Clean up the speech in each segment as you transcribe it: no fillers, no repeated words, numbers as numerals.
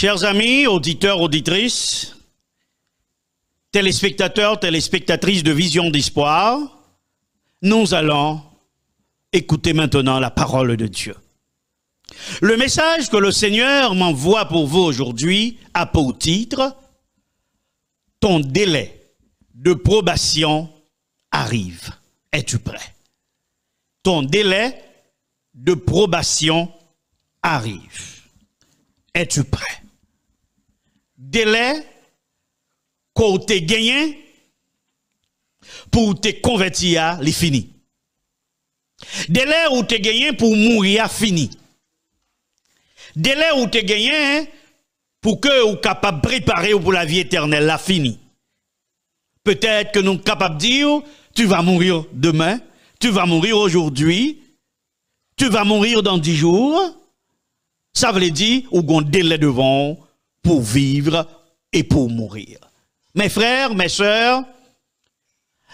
Chers amis, auditeurs, auditrices, téléspectateurs, téléspectatrices de Vision d'Espoir, nous allons écouter maintenant la parole de Dieu. Le message que le Seigneur m'envoie pour vous aujourd'hui a pour titre « Ton délai de probation arrive. Es-tu prêt? » Ton délai de probation arrive. Es-tu prêt? Délai qu'on t'a gagné pour te convertir, il fini. Délai où t'es gagné pour mourir, fini. Délai où t'es gagné pour que vous capable de préparer pour la vie éternelle, la fini. Peut-être que nous sommes capables de dire, tu vas mourir demain, tu vas mourir aujourd'hui, tu vas mourir dans 10 jours. Ça veut dire, ou qu'on délai devant pour vivre et pour mourir. Mes frères, mes sœurs,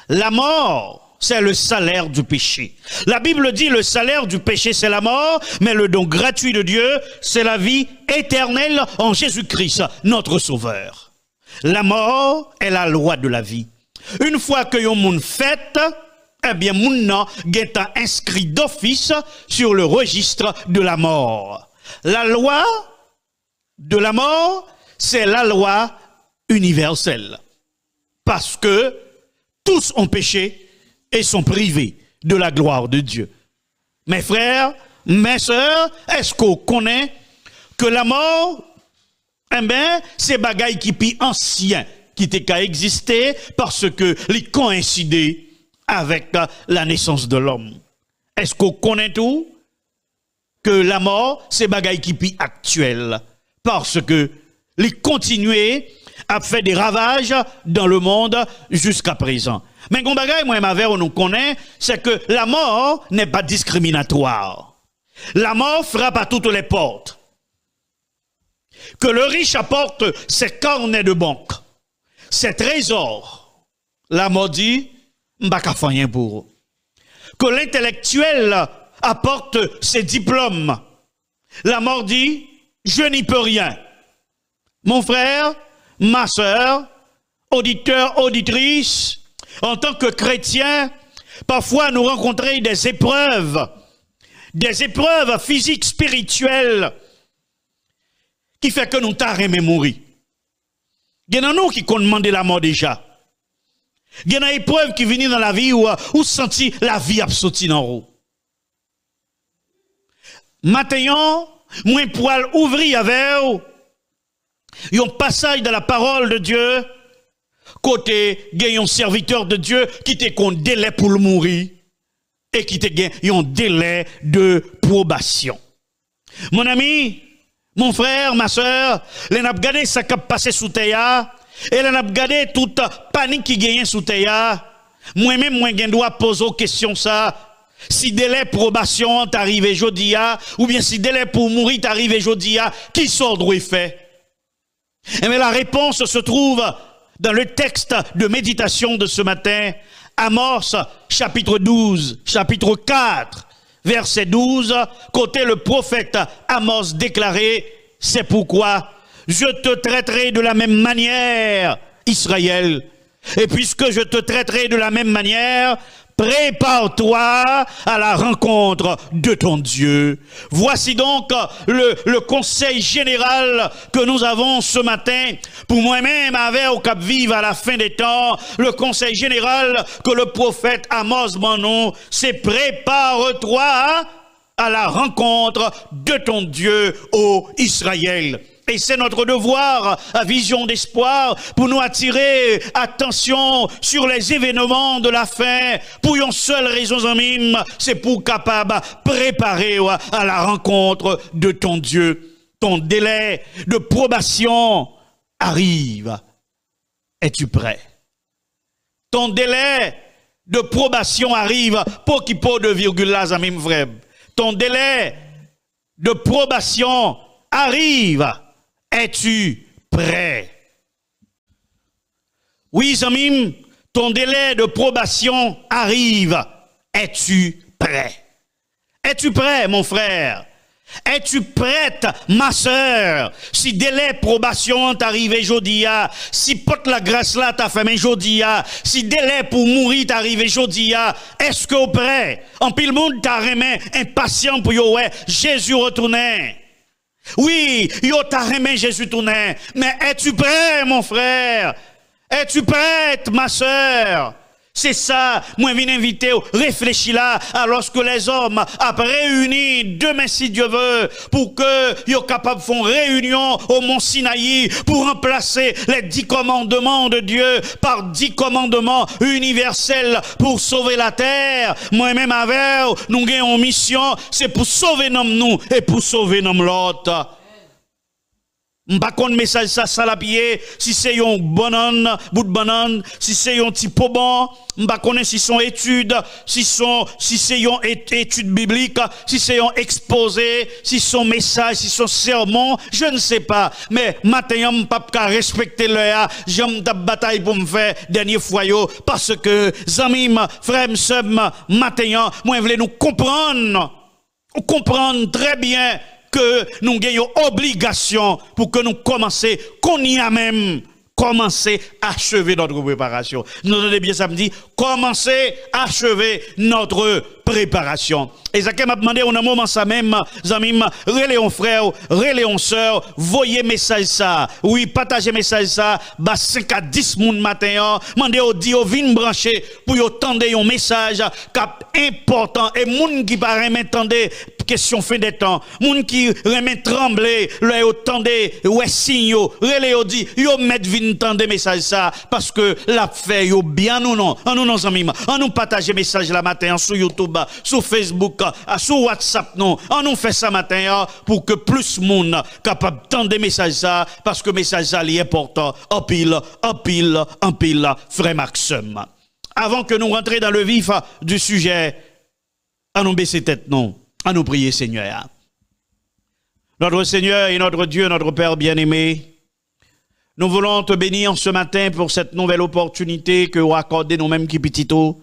la mort, c'est le salaire du péché. La Bible dit le salaire du péché, c'est la mort, mais le don gratuit de Dieu, c'est la vie éternelle en Jésus-Christ, notre Sauveur. La mort est la loi de la vie. Une fois que yon moun fait, eh bien, moun nan est inscrit d'office sur le registre de la mort. La loi de la mort, c'est la loi universelle. Parce que tous ont péché et sont privés de la gloire de Dieu. Mes frères, mes sœurs, est-ce qu'on connaît que la mort, eh bien, c'est bagaille qui pi ancien, qui était qu'à exister parce que les coïncidé avec la naissance de l'homme. Est-ce qu'on connaît tout? Que la mort, c'est bagaille qui pi actuel. Parce que les continuer à faire des ravages dans le monde jusqu'à présent. Mais gon bagaille, moi, ma verre, on nous connaît, c'est que la mort n'est pas discriminatoire. La mort frappe à toutes les portes. Que le riche apporte ses carnets de banque, ses trésors. La mort dit, m'baka fa rien pour eux. Que l'intellectuel apporte ses diplômes. La mort dit, je n'y peux rien. Mon frère, ma sœur, auditeur, auditrice, en tant que chrétien, parfois nous rencontrons des épreuves physiques, spirituelles, qui fait que nous t'arrêtons mourir. Il y en a nous qui ont demandé la mort déjà. Il y a des épreuves qui viennent dans la vie où sentit la vie absortie dans l'eau. Maintenant, moi poil ouvrir avec un passage de la parole de Dieu, côté un serviteur de Dieu qui te compte délai pour le mourir et qui te gagne un délai de probation. Mon ami, mon frère, ma soeur, les n'a regardé ça qui a passé sous terre et les n'a regardé toute panique qui gagne sous terre. Moi-même, moi, je dois poser aux questions ça. Si délai probation t'arrive aujourd'hui, ou bien si délai pour mourir t'arrive aujourd'hui, qui sort doit faire? Mais la réponse se trouve dans le texte de méditation de ce matin, Amos, chapitre 12, chapitre 4, verset 12, côté le prophète Amos déclaré, c'est pourquoi je te traiterai de la même manière, Israël, et puisque je te traiterai de la même manière, prépare-toi à la rencontre de ton Dieu. Voici donc le conseil général que nous avons ce matin pour moi-même avec au Cap Vive à la fin des temps. Le conseil général que le prophète Amos Manon, c'est prépare-toi à la rencontre de ton Dieu, ô Israël. Et c'est notre devoir à Vision d'Espoir pour nous attirer attention sur les événements de la fin. Pour une seule raison, amis, c'est pour capable préparer à la rencontre de ton Dieu. Ton délai de probation arrive. Es-tu prêt? Ton délai de probation arrive. Pour qui pot de virgule là, amis, vrai. Ton délai de probation arrive. Es-tu prêt? Oui, Zamim, ton délai de probation arrive. Es-tu prêt? Es-tu prêt, mon frère? Es-tu prête, ma sœur? Si délai probation t'arrive aujourd'hui, si porte la grâce là t'a fait aujourd'hui, si délai pour mourir t'arrive aujourd'hui, est-ce que vous prêt? En pile monde t'a remis impatient pour yo ouais, Jésus retourner. Oui, yo t'a remis Jésus tourner, mais es-tu prêt, mon frère? Es-tu prête, ma sœur? C'est ça, moi je viens inviter, réfléchis là, alors que les hommes, après réunis, demain si Dieu veut, pour que soient capables de faire une réunion au Mont Sinaï, pour remplacer les 10 commandements de Dieu par 10 commandements universels pour sauver la terre. Moi-même avec, nous avons une mission, c'est pour sauver nous et pour sauver l'autre. M'pa konn message ça la pied si c'est un banane bout de banane si c'est un petit pot bon m'pa konn si son étude si c'est une étude biblique si c'est un exposé si son message si son sermon je ne sais pas mais matin m'pa ka respecter l'heure j'aime ta bataille pour me faire dernier fois yo parce que zamim frère sœur matin moi voulais nous comprendre très bien que nous ayons obligation pour que nous commencions, qu'on y a même commencer à achever notre préparation. Nous entendez bien ça me dit, commencer à achever notre préparation. Et ça m'a demandé un moment ça même, zamim, reléon frère, reléon sœur, voyez message ça. Oui, partagez message ça, bah 5 à 10 moun matin, mandez au dit au vin brancher pour yo tendre un message cap important et moun qui pas remet tendre question fin des temps, moun qui remet trembler, le yo tendre ouais signe relé yo dit yo met vin tendre message ça parce que la fait yo bien ou non, en nous zamim, en nous partager message la matin sur YouTube, sur Facebook, sur WhatsApp non, en nous fait ça matin pour que plus moun capable tendre message ça parce que message ça est important en pile frère Maxime. Avant que nous rentrions dans le vif du sujet, à nous baisser tête non, à nous prier Seigneur. Notre Seigneur et notre Dieu, notre Père bien-aimé, nous voulons te bénir ce matin pour cette nouvelle opportunité que vous accordez nous-mêmes qui petito,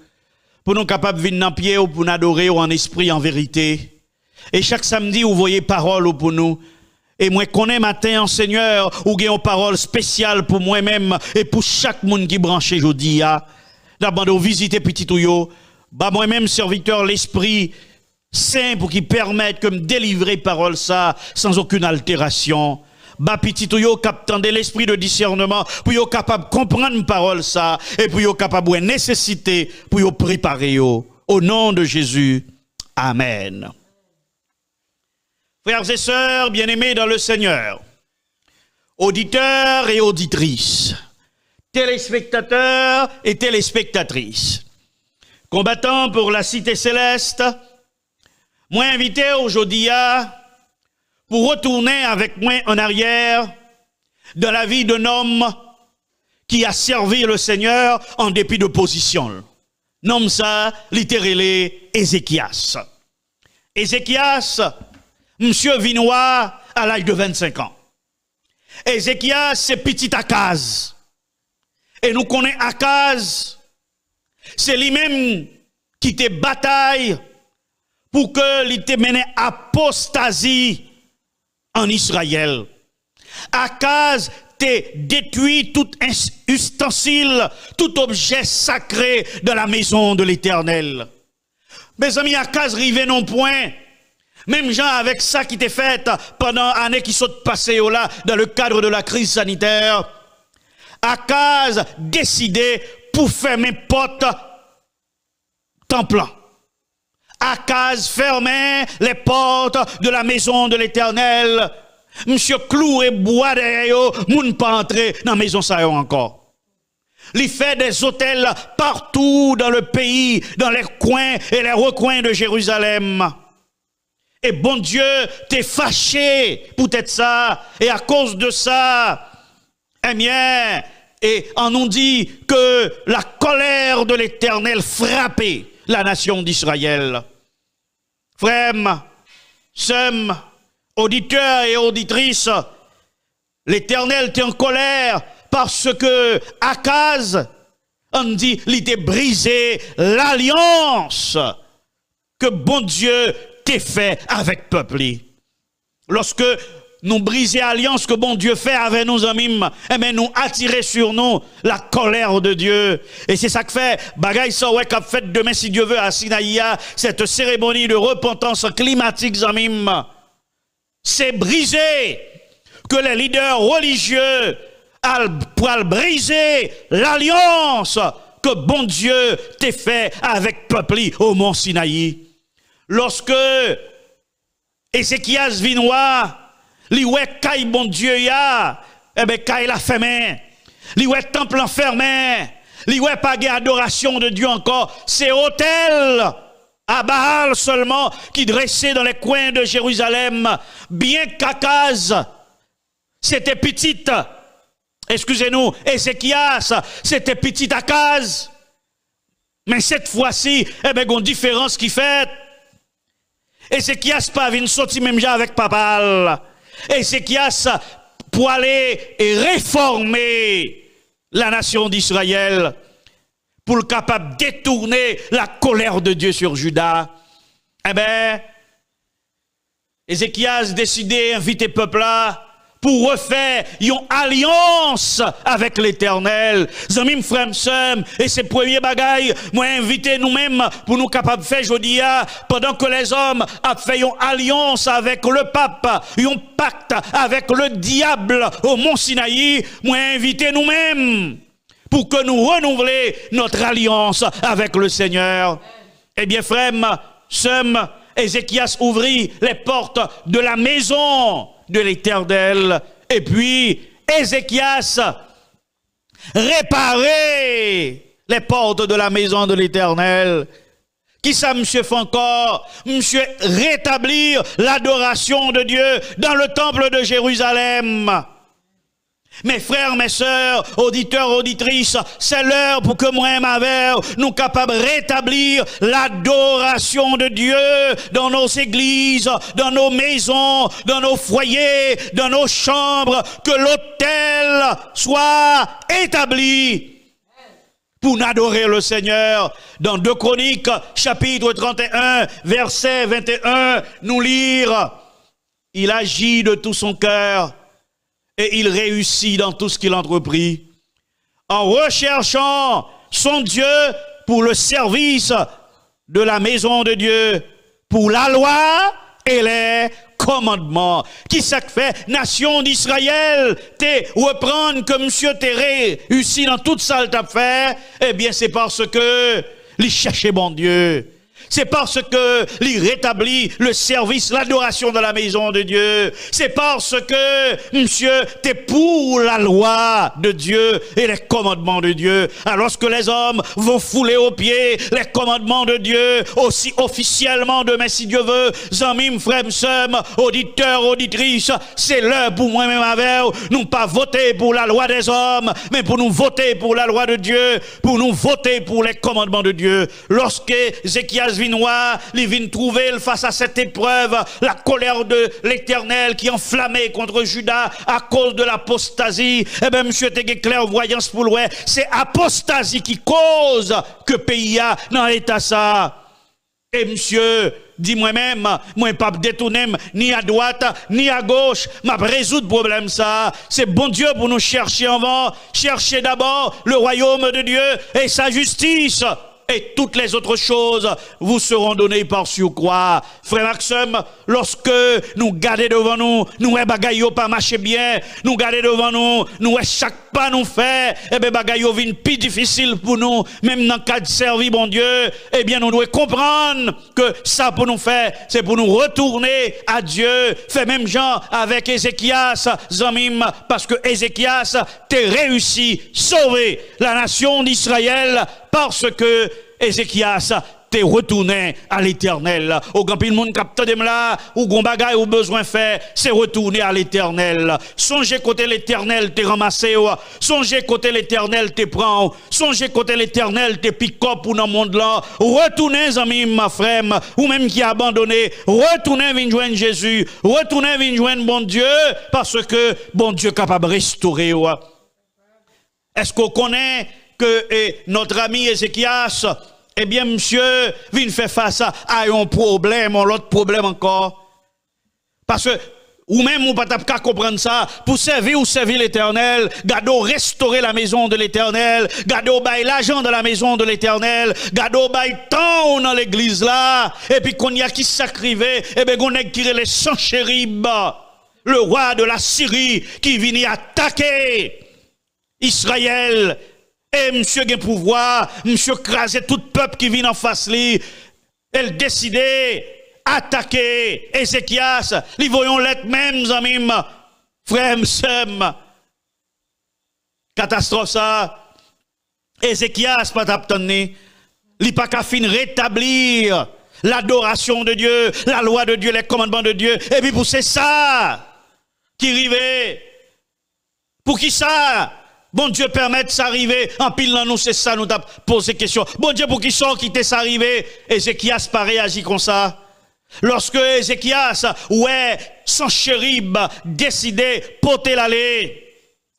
pour nous capables de venir dans pied ou pour nous adorer en esprit, en vérité. Et chaque samedi, vous voyez parole pour nous. Et moi, connais matin, Seigneur, ou avez une parole spéciale pour moi-même et pour chaque monde qui branche aujourd'hui. D'abord, de visiter petit yo, bah moi-même, serviteur, l'esprit saint pour qui permette que me délivrer parole ça sans aucune altération. Bah petit yo captant de l'esprit de discernement pour yo capable comprendre parole ça et pour yo capable de nécessité pour yo préparer yo au nom de Jésus. Amen. Frères et sœurs bien-aimés dans le Seigneur, auditeurs et auditrices, téléspectateurs et téléspectatrices, combattants pour la cité céleste, moi invité aujourd'hui pour retourner avec moi en arrière dans la vie d'un homme qui a servi le Seigneur en dépit de position. Nomme ça littéralement Ézéchias. Ézéchias, monsieur Vinois à l'âge de 25 ans. Ézéchias, c'est petit Akaz. Et nous connaissons Akaz, c'est lui-même qui te bataille pour que l'il te mène apostasie en Israël. Akaz te détruit tout ustensile, tout objet sacré de la maison de l'Éternel. Mes amis, Akaz rivé non point. Même gens avec ça qui t'est fait pendant l'année qui sont passées là dans le cadre de la crise sanitaire. Akaz décidé pour fermer porte temple. Akaz fermait les portes de la maison de l'Éternel. Monsieur Clou et bois derrière, moun pas entrer dans la maison ça encore. Il fait des hôtels partout dans le pays, dans les coins et les recoins de Jérusalem. Et bon Dieu t'es fâché pour être ça. Et à cause de ça, eh bien, et on nous dit que la colère de l'Éternel frappait la nation d'Israël. Frères, sœurs, auditeurs et auditrices, l'Éternel était en colère parce que Akaz, on dit, il était brisé l'alliance que bon Dieu t'a fait avec le peuple. lorsque nous briser l'alliance que bon Dieu fait avec nos amis, eh bien, nous attirer sur nous la colère de Dieu. Et c'est ça que fait, bagaille ça, ouais, qu'a fait demain, si Dieu veut, à Sinaïa, cette cérémonie de repentance climatique, amis. C'est briser que les leaders religieux pour briser l'alliance que bon Dieu t'a fait avec peuple au mont Sinaï. Lorsque Ézéchias vinois, li ouais caille bon Dieu ya, eh ben caille la fermé. Li ouais temple enfermé. Li ouais pas adoration de Dieu encore, c'est hôtel à Baal seulement qui dressait dans les coins de Jérusalem, bien qu'Akaz c'était petite. Excusez-nous, Ézéchias, c'était petit Akaz. Mais cette fois-ci, eh ben, il y a une différence qui fait. Ézéchias pas venu sortir même avec papa. Ézéchias pour aller et réformer la nation d'Israël, pour le capable de détourner la colère de Dieu sur Juda. Eh bien, Ézéchias décidé d'inviter le peuple là pour refaire une alliance avec l'Éternel. Zamim frère sœur, et c'est premier bagaille, moi inviter nous-mêmes pour nous capables de faire aujourd'hui, pendant que les hommes ont fait une alliance avec le pape, un pacte avec le diable au mont Sinaï, moi inviter nous-mêmes pour que nous renouveler notre alliance avec le Seigneur. Eh bien frère, sœur, Ézéchias ouvrit les portes de la maison de l'Éternel. Et puis, Ézéchias réparait les portes de la maison de l'Éternel. Qui ça, monsieur, fait encore? Monsieur, rétablir l'adoration de Dieu dans le temple de Jérusalem. Mes frères, mes sœurs, auditeurs, auditrices, c'est l'heure pour que moi et ma mère, nous capables de rétablir l'adoration de Dieu dans nos églises, dans nos maisons, dans nos foyers, dans nos chambres, que l'autel soit établi pour adorer le Seigneur. Dans 2 Chroniques, chapitre 31, verset 21, nous lire, il agit de tout son cœur et il réussit dans tout ce qu'il entreprit, en recherchant son Dieu pour le service de la maison de Dieu, pour la loi et les commandements. Qui ça fait? Nation d'Israël, t'es reprendre que monsieur t'es réussi dans toute ça t'as fait, eh bien c'est parce que il cherchait bon Dieu. C'est parce que il rétablit le service, l'adoration de la maison de Dieu. C'est parce que, monsieur, t'es pour la loi de Dieu et les commandements de Dieu. Alors que les hommes vont fouler aux pieds les commandements de Dieu, aussi officiellement demain si Dieu veut, zamim, frère, sœur, auditeurs, auditrices, c'est l'heure pour moi-même avec, nous pas voter pour la loi des hommes, mais pour nous voter pour la loi de Dieu, pour nous voter pour les commandements de Dieu. Lorsque Ézéchias vinois, il vient trouver face à cette épreuve la colère de l'Éternel qui enflammait contre Juda à cause de l'apostasie. Eh bien, monsieur, t'es clairvoyance pour l'ouest. C'est apostasie qui cause que le pays a dans l'état ça. Et monsieur, dis moi-même, moi pas détourner ni à droite, ni à gauche, m'a résoudre problème ça. C'est bon Dieu pour nous chercher avant, chercher d'abord le royaume de Dieu et sa justice. Et toutes les autres choses vous seront données par surcroît. Frère Maxime, lorsque nous gardons devant nous, nous bagaille pas marcher bien, nous gardons devant nous, nous chaque pas nous fait, et bien bagaille vient plus difficile pour nous, même dans le cas de servir bon Dieu, eh bien nous devons comprendre que ça pour nous faire, c'est pour nous retourner à Dieu. Fait même Jean avec Ézéchias, Zamim, parce que Ézéchias t'es réussi, sauver la nation d'Israël, parce que Ézéchias t'es retourné à l'Éternel. Au grand pile monde capte de là, ou gon bagay ou besoin faire, c'est retourner à l'Éternel. Songez côté l'Éternel t'es ramassé, songez côté l'Éternel t'es prend, songez côté l'Éternel t'es pick-up pour dans le monde là. Retournez amis ma frère, ou même qui a abandonné, retournez venir joindre Jésus, retournez venir joindre bon Dieu, parce que bon Dieu capable de restaurer. Est-ce qu'on connaît que notre ami Ézéchias, eh bien, monsieur, vient faire face à un problème, l'autre problème encore. Parce que ou même ou pas qu'à comprendre ça, pour servir ou servir l'Éternel, gado restaurer la maison de l'Éternel, gado bail l'argent de la maison de l'Éternel, gado bail temps dans l'église là, et puis qu'on y a qui sacrivé, et ben qu'on a qui les Sanchérib, le roi de la Syrie, qui vient attaquer Israël, et monsieur gen pouvoir, monsieur craser tout peuple qui vient en face li, elle décidait attaquer Ézéchias, li voyons l'être même, amis, frère, m'sem. Catastrophe ça. Ézéchias, pas t'abtenir. Li pas qu'à fin rétablir l'adoration de Dieu, la loi de Dieu, les commandements de Dieu. Et puis pour c'est ça qui arrivait. Pour qui ça? Bon Dieu permette ça arriver. En pile dans nous, c'est ça, nous t'a posé question. Bon Dieu, pour qui ça qui ça arrivé? Ézéchias pas réagi comme ça. Lorsque Ézéchias, ouais, Sanchérib décidé porter l'aller,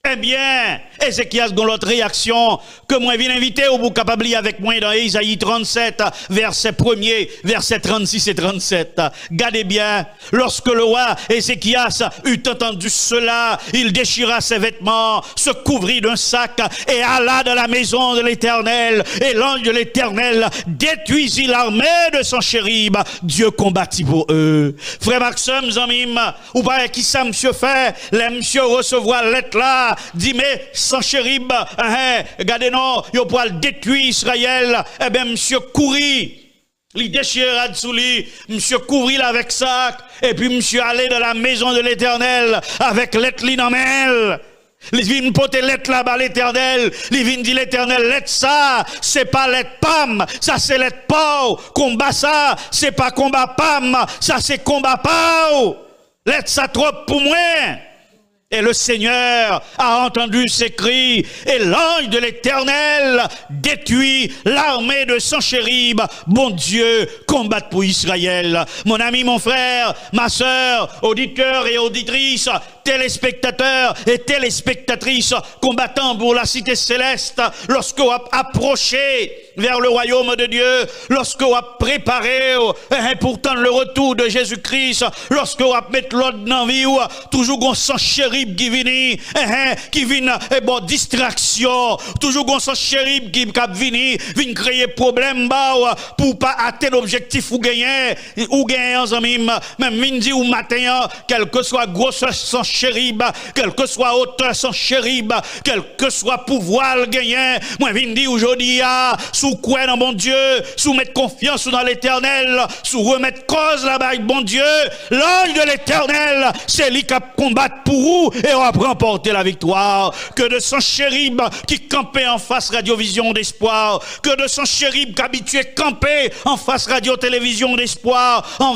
eh bien, Ézéchias dans l'autre réaction, que moi viens inviter au bout capable avec moi dans Isaïe 37, verset 1er, verset 36 et 37. Gardez bien, lorsque le roi Ézéchias eut entendu cela, il déchira ses vêtements, se couvrit d'un sac et alla dans la maison de l'Éternel. Et l'ange de l'Éternel détruisit l'armée de Sanchérib. Dieu combattit pour eux. Frère Maxime, Zamim, ou pas qui ça monsieur fait, les monsieur recevoir lettre là, dit mais Sanchérib, regardez non, il pourra détruire Israël, eh bien monsieur courit, il déchira dessous lui, monsieur couvrit avec sac, et puis monsieur allait dans la maison de l'Éternel avec lettre l'inamel. Il vient porter lettre là-bas à l'Éternel. Il vient dire l'Éternel, lettre ça, c'est pas lettre pam, ça c'est lettre pau. Combat ça, c'est pas combat pam, ça c'est combat pau. Lettre ça trop pour moi. Et le Seigneur a entendu ces cris, et l'ange de l'Éternel détruit l'armée de Sanchérib. Bon Dieu, combat pour Israël. Mon ami, mon frère, ma sœur, auditeurs et auditrices, téléspectateurs et téléspectatrices, combattants pour la cité céleste, lorsque vous approchez vers le royaume de Dieu, lorsque vous préparez pourtant le retour de Jésus-Christ, lorsque vous mettez l'ordre dans la vie, toujours qu'on Sanchérib qui vient, bon, distraction, toujours qu'on Sanchérib qui vient créer problème, pour pas atteindre l'objectif ou gagner, en amis, même midi ou matin, quel que soit grosseur Sanchérib, quel que soit hauteur Sanchérib, quel que soit pouvoir gagner, moi, je dis aujourd'hui, sous quoi dans mon Dieu, sous mettre confiance dans l'Éternel, sous remettre cause là-bas, bon Dieu, l'ange de l'Éternel, c'est lui qui combat pour vous et on va remporter la victoire. Que de Sanchérib qui campait en face radiovision d'espoir, que de Sanchérib qui habitué camper en face radio-télévision d'espoir, en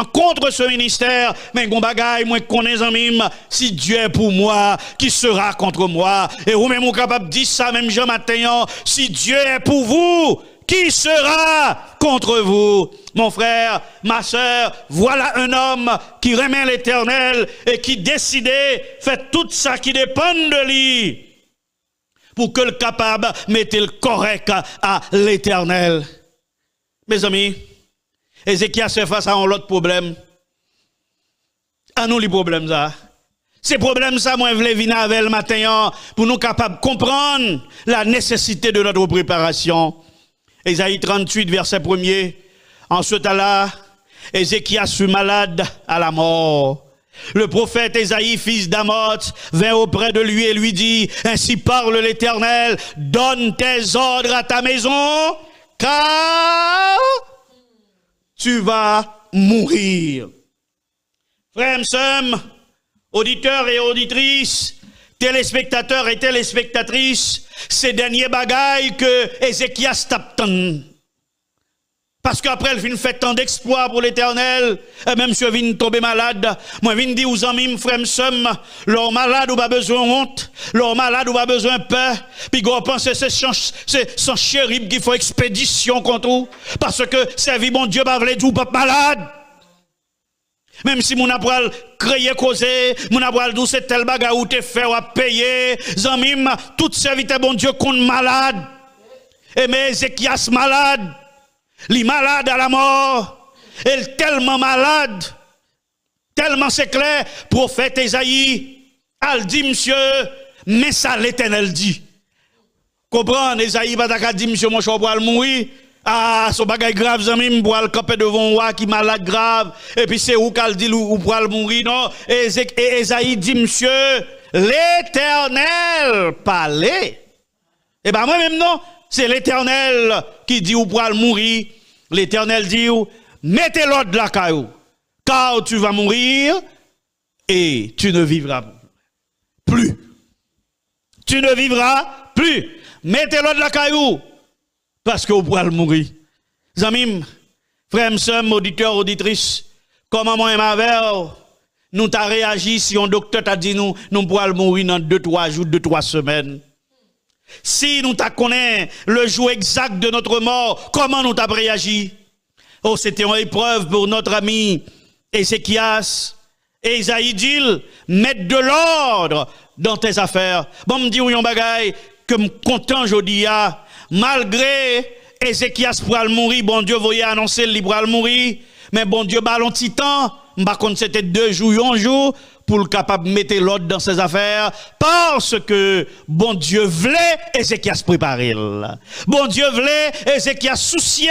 contre ce ministère, mais gon bagaille, moi connais en mime, si Dieu est pour moi, qui sera contre moi? Et vous même capable de dire ça même Jean matin, si Dieu est pour vous, qui sera contre vous? Mon frère, ma sœur, voilà un homme qui remet l'Éternel et qui décidait fait tout ça qui dépend de lui pour que le capable mette le correct à l'Éternel. Mes amis, Ézéchias fait face à un autre problème. À nous les problèmes ça. Ces problèmes ça, moi, je voulais venir avec le matin pour nous capables de comprendre la nécessité de notre préparation. Isaïe 38, verset 1er. En ce temps-là, Ézéchias fut malade à la mort. Le prophète Ésaïe, fils d'Amoz, vint auprès de lui et lui dit, ainsi parle l'Éternel, donne tes ordres à ta maison, car tu vas mourir. Frères, sœurs, auditeurs et auditrices, téléspectateurs et téléspectatrices, ces derniers bagailles que Ézéchias t'attend. Parce qu'après, il vient faire tant d'exploits pour l'Éternel, et même si il vient tomber malade, moi, je viens dire aux amis, frères, sœurs, leur malade ou pas besoin de honte, leur malade ou pas besoin de peur, puis qu'on pense que c'est Sanchérib qui fait expédition contre vous, parce que servir bon Dieu, pas dire pas malade. Même si mon apral créé causer, mon apral d'où c'est tel baga ou te fait ou à payer, zamim, tout serviteur bon Dieu qu'on malade. Et mais Ézéchias malade, li malade à la mort, elle tellement malade Tellement c'est clair, prophète Esaïe, al dit, monsieur, mais ça l'Éternel dit. Comprendre, Esaïe, pas dit, monsieur, mon choix pour mourir. Ah, son bagay grave, zami, pour le camper devant moi qui malade grave. Et puis c'est où qu'elle dit, ou pour le mourir, non? Et Esaïe dit, monsieur, l'Éternel parlait. Eh ben, moi-même, non, c'est l'Éternel qui dit, ou pour le mourir. L'Éternel dit, mettez l'ordre de la caillou, car tu vas mourir et tu ne vivras plus. Tu ne vivras plus. Mettez l'ordre de la caillou, parce que vous pourrez mourir. Zamim, frères, sœurs, auditeurs, auditrices, comment moi et ma mère, nous t'a réagi si un docteur t'a dit nous pourrons mourir dans 2-3 jours, 2-3 semaines. Si nous t'a connaît le jour exact de notre mort, comment nous t'a réagi? Oh, c'était une épreuve pour notre ami Ézéchias. Et Isaïe dit, mettre de l'ordre dans tes affaires. Bon, me dit, oui, on bagaille, que me content aujourd'hui, malgré Ézéchias pour mourir, bon Dieu voyait annoncer le libre mourir, mais bon Dieu ballon titan, par contre c'était 2 jours, 1 jour, pour le capable de mettre l'ordre dans ses affaires, parce que bon Dieu voulait Ézéchias préparer. Bon Dieu voulait Ézéchias soucier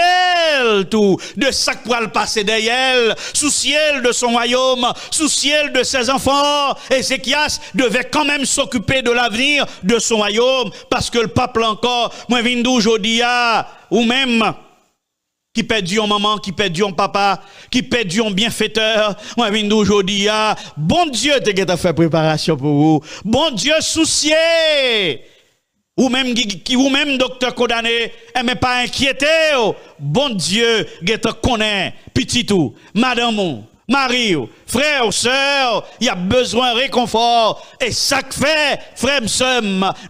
tout de ça qui pourra le passer derrière, soucier de son royaume, soucier de ses enfants. Ézéchias devait quand même s'occuper de l'avenir de son royaume, parce que le peuple encore, moi viens d'aujourd'hui, ou même qui perdu en maman, qui perdu en papa, qui perdu en bienfaiteur. Moi, je aujourd'hui, bon Dieu, t'as fait préparation pour vous. Bon Dieu, soucié. Ou même docteur condamné, mais pas inquiété. Bon Dieu, te connaît, petit tout, madame, Marie, frère, sœur, il y a besoin de réconfort. Et ça que fait, frère, sœur,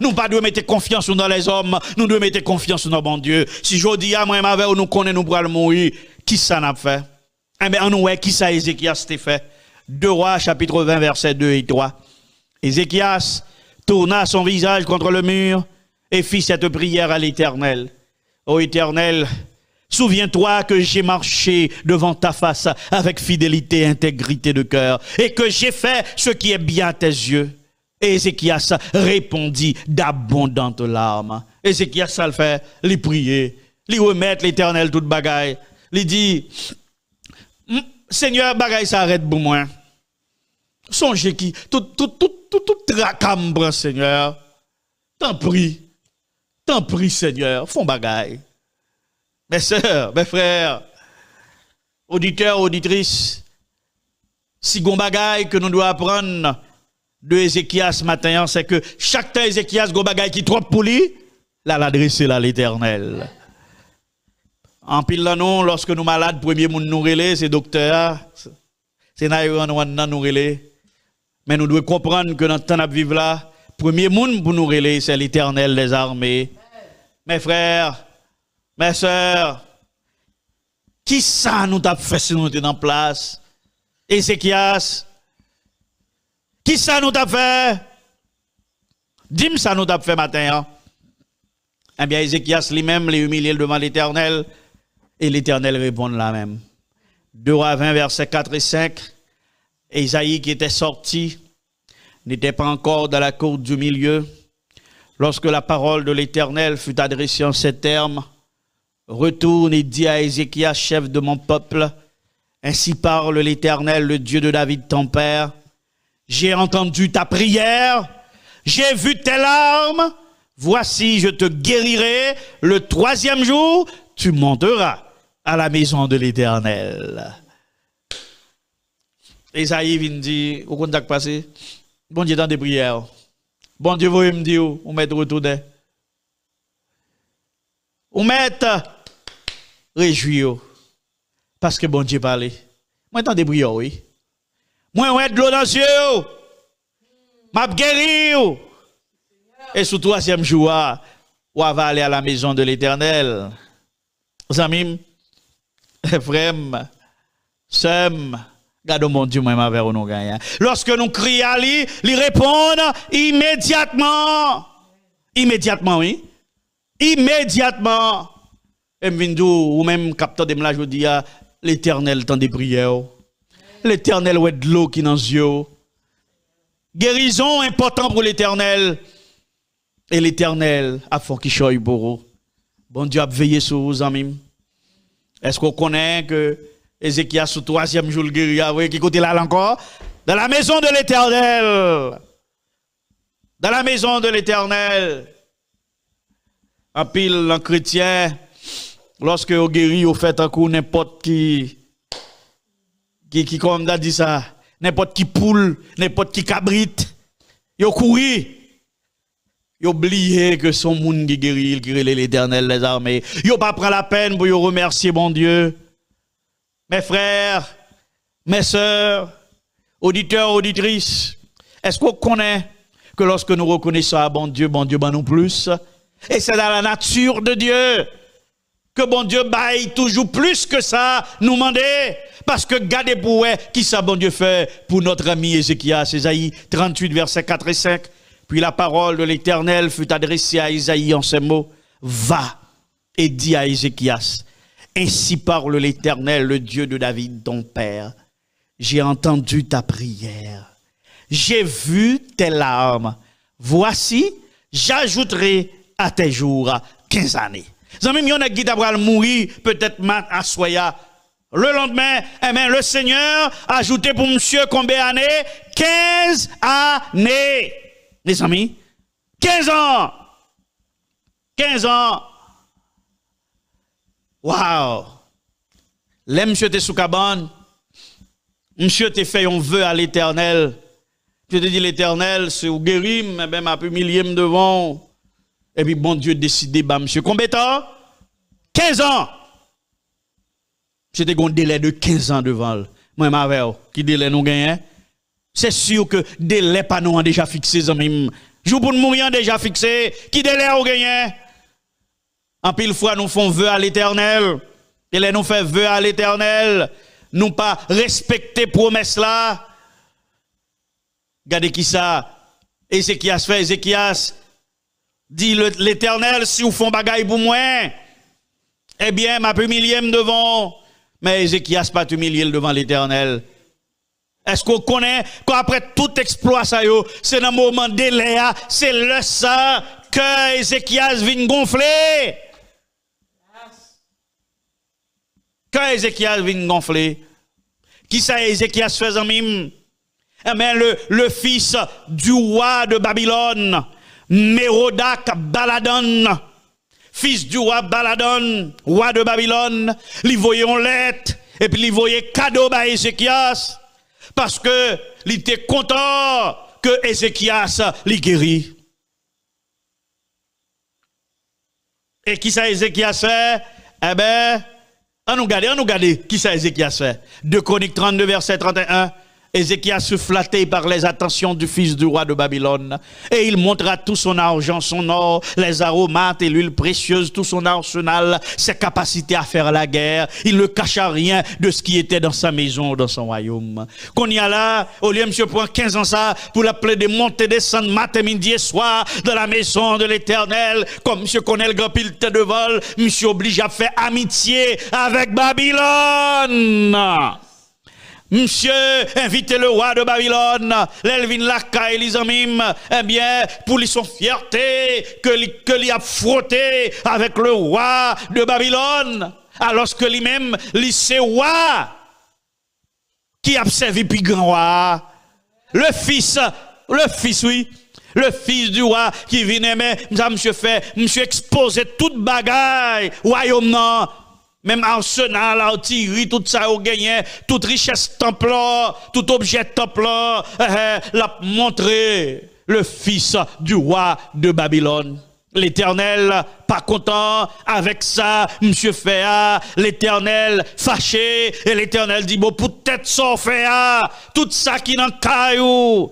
nous pas devons mettre confiance dans les hommes, nous devons mettre confiance dans bon Dieu. Si je dis à moi, nous connaissons, nous pourrons mourir, qui ça n'a fait? Eh bien, nous, qui ça Ézéchias t'a fait? 2 Rois, chapitre 20, versets 2 et 3. Ézéchias tourna son visage contre le mur et fit cette prière à l'Éternel. Ô Éternel, souviens-toi que j'ai marché devant ta face avec fidélité et intégrité de cœur et que j'ai fait ce qui est bien à tes yeux. Et Ézéchias répondit d'abondantes larmes. Ézéchias, ça le fait, lui prier, lui remettre l'Éternel toute bagaille. Lui dit, Seigneur, bagaille s'arrête pour moi. Songez qui, tout tracambre, Seigneur. T'en prie, Seigneur, font bagaille. Mes sœurs, mes frères, auditeurs, auditrices, si gon bagaille que nous devons apprendre de Ézéchias ce matin, c'est que chaque temps Ézéchias gon bagaille qui trop pour lui, là l'adresser à l'Éternel. En pile là non, lorsque nous malades, premier monde nous relais, c'est docteur, c'est naïran nous relais. Mais nous devons comprendre que dans le temps de vivre là, premier monde pour nous relais, c'est l'Éternel des armées. Mes frères, mes sœurs, qui ça nous t'a fait si nous étions en place? Ézéchias, qui ça nous t'a fait? Dis-moi ça nous t'a fait matin. Eh bien, Ézéchias lui-même les humilié devant l'Éternel et l'Éternel répond la même. 2 Rois 20, versets 4 et 5. Ésaïe qui était sorti n'était pas encore dans la cour du milieu lorsque la parole de l'Éternel fut adressée en ces termes. Retourne et dis à Ézéchias, chef de mon peuple, ainsi parle l'Éternel, le Dieu de David, ton père. J'ai entendu ta prière, j'ai vu tes larmes. Voici, je te guérirai. Le 3e jour, tu monteras à la maison de l'Éternel. Esaïe vient dire, au contact passé, bon Dieu dans des prières. Bon Dieu, vous me dire, on met retourner. On met réjouir. Parce que bon Dieu parle. Moi, dans des prières, oui. Moi, on met de l'eau dans les yeux. M'a guéri. Et sur le 3e jour, on va aller à la maison de l'Éternel. Amis, frères, sœurs, gardons mon Dieu, moi, vers nous gagnons. Lorsque nous crions à lui, il répond immédiatement. Immédiatement, oui. Immédiatement. Et ou même capteur de la je dis l'Éternel temps des prières. L'Éternel ouais de l'eau qui dans les yeux. Guérison important pour l'Éternel. Et l'Éternel a fait qui choye pour vous. Bon Dieu a veillé sur vous, amis. Est-ce qu'on connaît que Ézéchias au troisième jour le guéri, qui côté là encore? Dans la maison de l'Éternel. Dans la maison de l'Éternel. En pile, en chrétien, lorsque vous guéri, vous faites un coup n'importe qui comme on a dit ça, n'importe qui poule, n'importe qui cabrite, vous couru. Vous oubliez que son monde qui guérit, qui relève l'Éternel des armées. Vous pas prendre la peine pour vous remercier, bon Dieu. Mes frères, mes sœurs, auditeurs, auditrices, est-ce qu'on connaît que lorsque nous reconnaissons bon Dieu ben non plus? Et c'est dans la nature de Dieu que bon Dieu baille toujours plus que ça, nous demander. Parce que gardez pour qui ça bon Dieu fait pour notre ami Ézéchias, Ésaïe 38, versets 4 et 5. Puis la parole de l'Éternel fut adressée à Isaïe en ces mots. Va et dis à Ézéchias, ainsi parle l'Éternel, le Dieu de David, ton père. J'ai entendu ta prière. J'ai vu tes larmes. Voici, j'ajouterai à tes jours 15 années. Zami, il y en a qui devraient mourir peut-être à soya. Le lendemain, le Seigneur a ajouté pour monsieur combien d'années? 15 années. Les amis, 15 ans. 15 ans. Waouh. Là, monsieur te sous cabane. Monsieur te fait un vœu à l'Éternel. Je te dis l'Éternel, c'est au guéri, mais ben ma peu millième devant. Et puis bon Dieu décidé, bah monsieur, combien de temps? 15 ans. C'était un délai de 15 ans devant. Moi, ma qui délai nous gagne? C'est sûr que délai pas nous déjà fixé, amis. Jour pour nous mourir déjà fixé. Qui délai au gagne? En pile fois, nous faisons vœu à l'Éternel. Et là, nous faisons vœu à l'Éternel. Nous pas respecter promesse là. Regardez qui ça? Ézéchias fait, Ézéchias dit l'Éternel, si vous font bagaille pour moi, eh bien, ma peu millième devant. Mais Ézéchias pas humilié devant l'Éternel. Est-ce qu'on connaît qu'après tout exploit ça c'est dans le moment délai, c'est le ça que Ézéchias vient gonfler. Quand Ézéchias vient gonfler, qui ça Ézéchias fait en mime? Eh bien, le fils du roi de Babylone, Mérodac Baladon, fils du roi Baladon, roi de Babylone, il voyait en lettre, et puis il voyait cadeau à Ézéchias, parce que il était content que Ézéchias l'y guérit. Et qui ça Ézéchias fait? Eh bien, on nous garde, qui ça Ézéchias fait? 2 Chroniques 32, verset 31. Ézéchias fut flatté par les attentions du fils du roi de Babylone, et il montra tout son argent, son or, les aromates et l'huile précieuse, tout son arsenal, ses capacités à faire la guerre. Il ne cacha rien de ce qui était dans sa maison, dans son royaume. Qu'on y a là, au lieu, monsieur, prend 15 ans ça, pour l'appeler de monter, descendre, matin, midi et soir, dans la maison de l'Éternel, comme monsieur connaît le grand pile de vol, monsieur oblige à faire amitié avec Babylone. Monsieur, invitez le roi de Babylone, l'Elvin Laka les amis, eh bien, pour lui son fierté, que lui a frotté avec le roi de Babylone, alors que lui-même, lui c'est roi, qui a servi puis grand roi. Le fils, oui, le fils du roi qui vient, mais, monsieur fait, monsieur exposé toute bagaille, royaume non. Même arsenal, artillerie, tout ça au gagné, toute richesse temple, tout objet temple, l'a montré le fils du roi de Babylone. L'Éternel, pas content avec ça, monsieur Féa, l'Éternel fâché, et l'Éternel dit, bon, peut-être ça Féa, tout ça qui n'en caillou,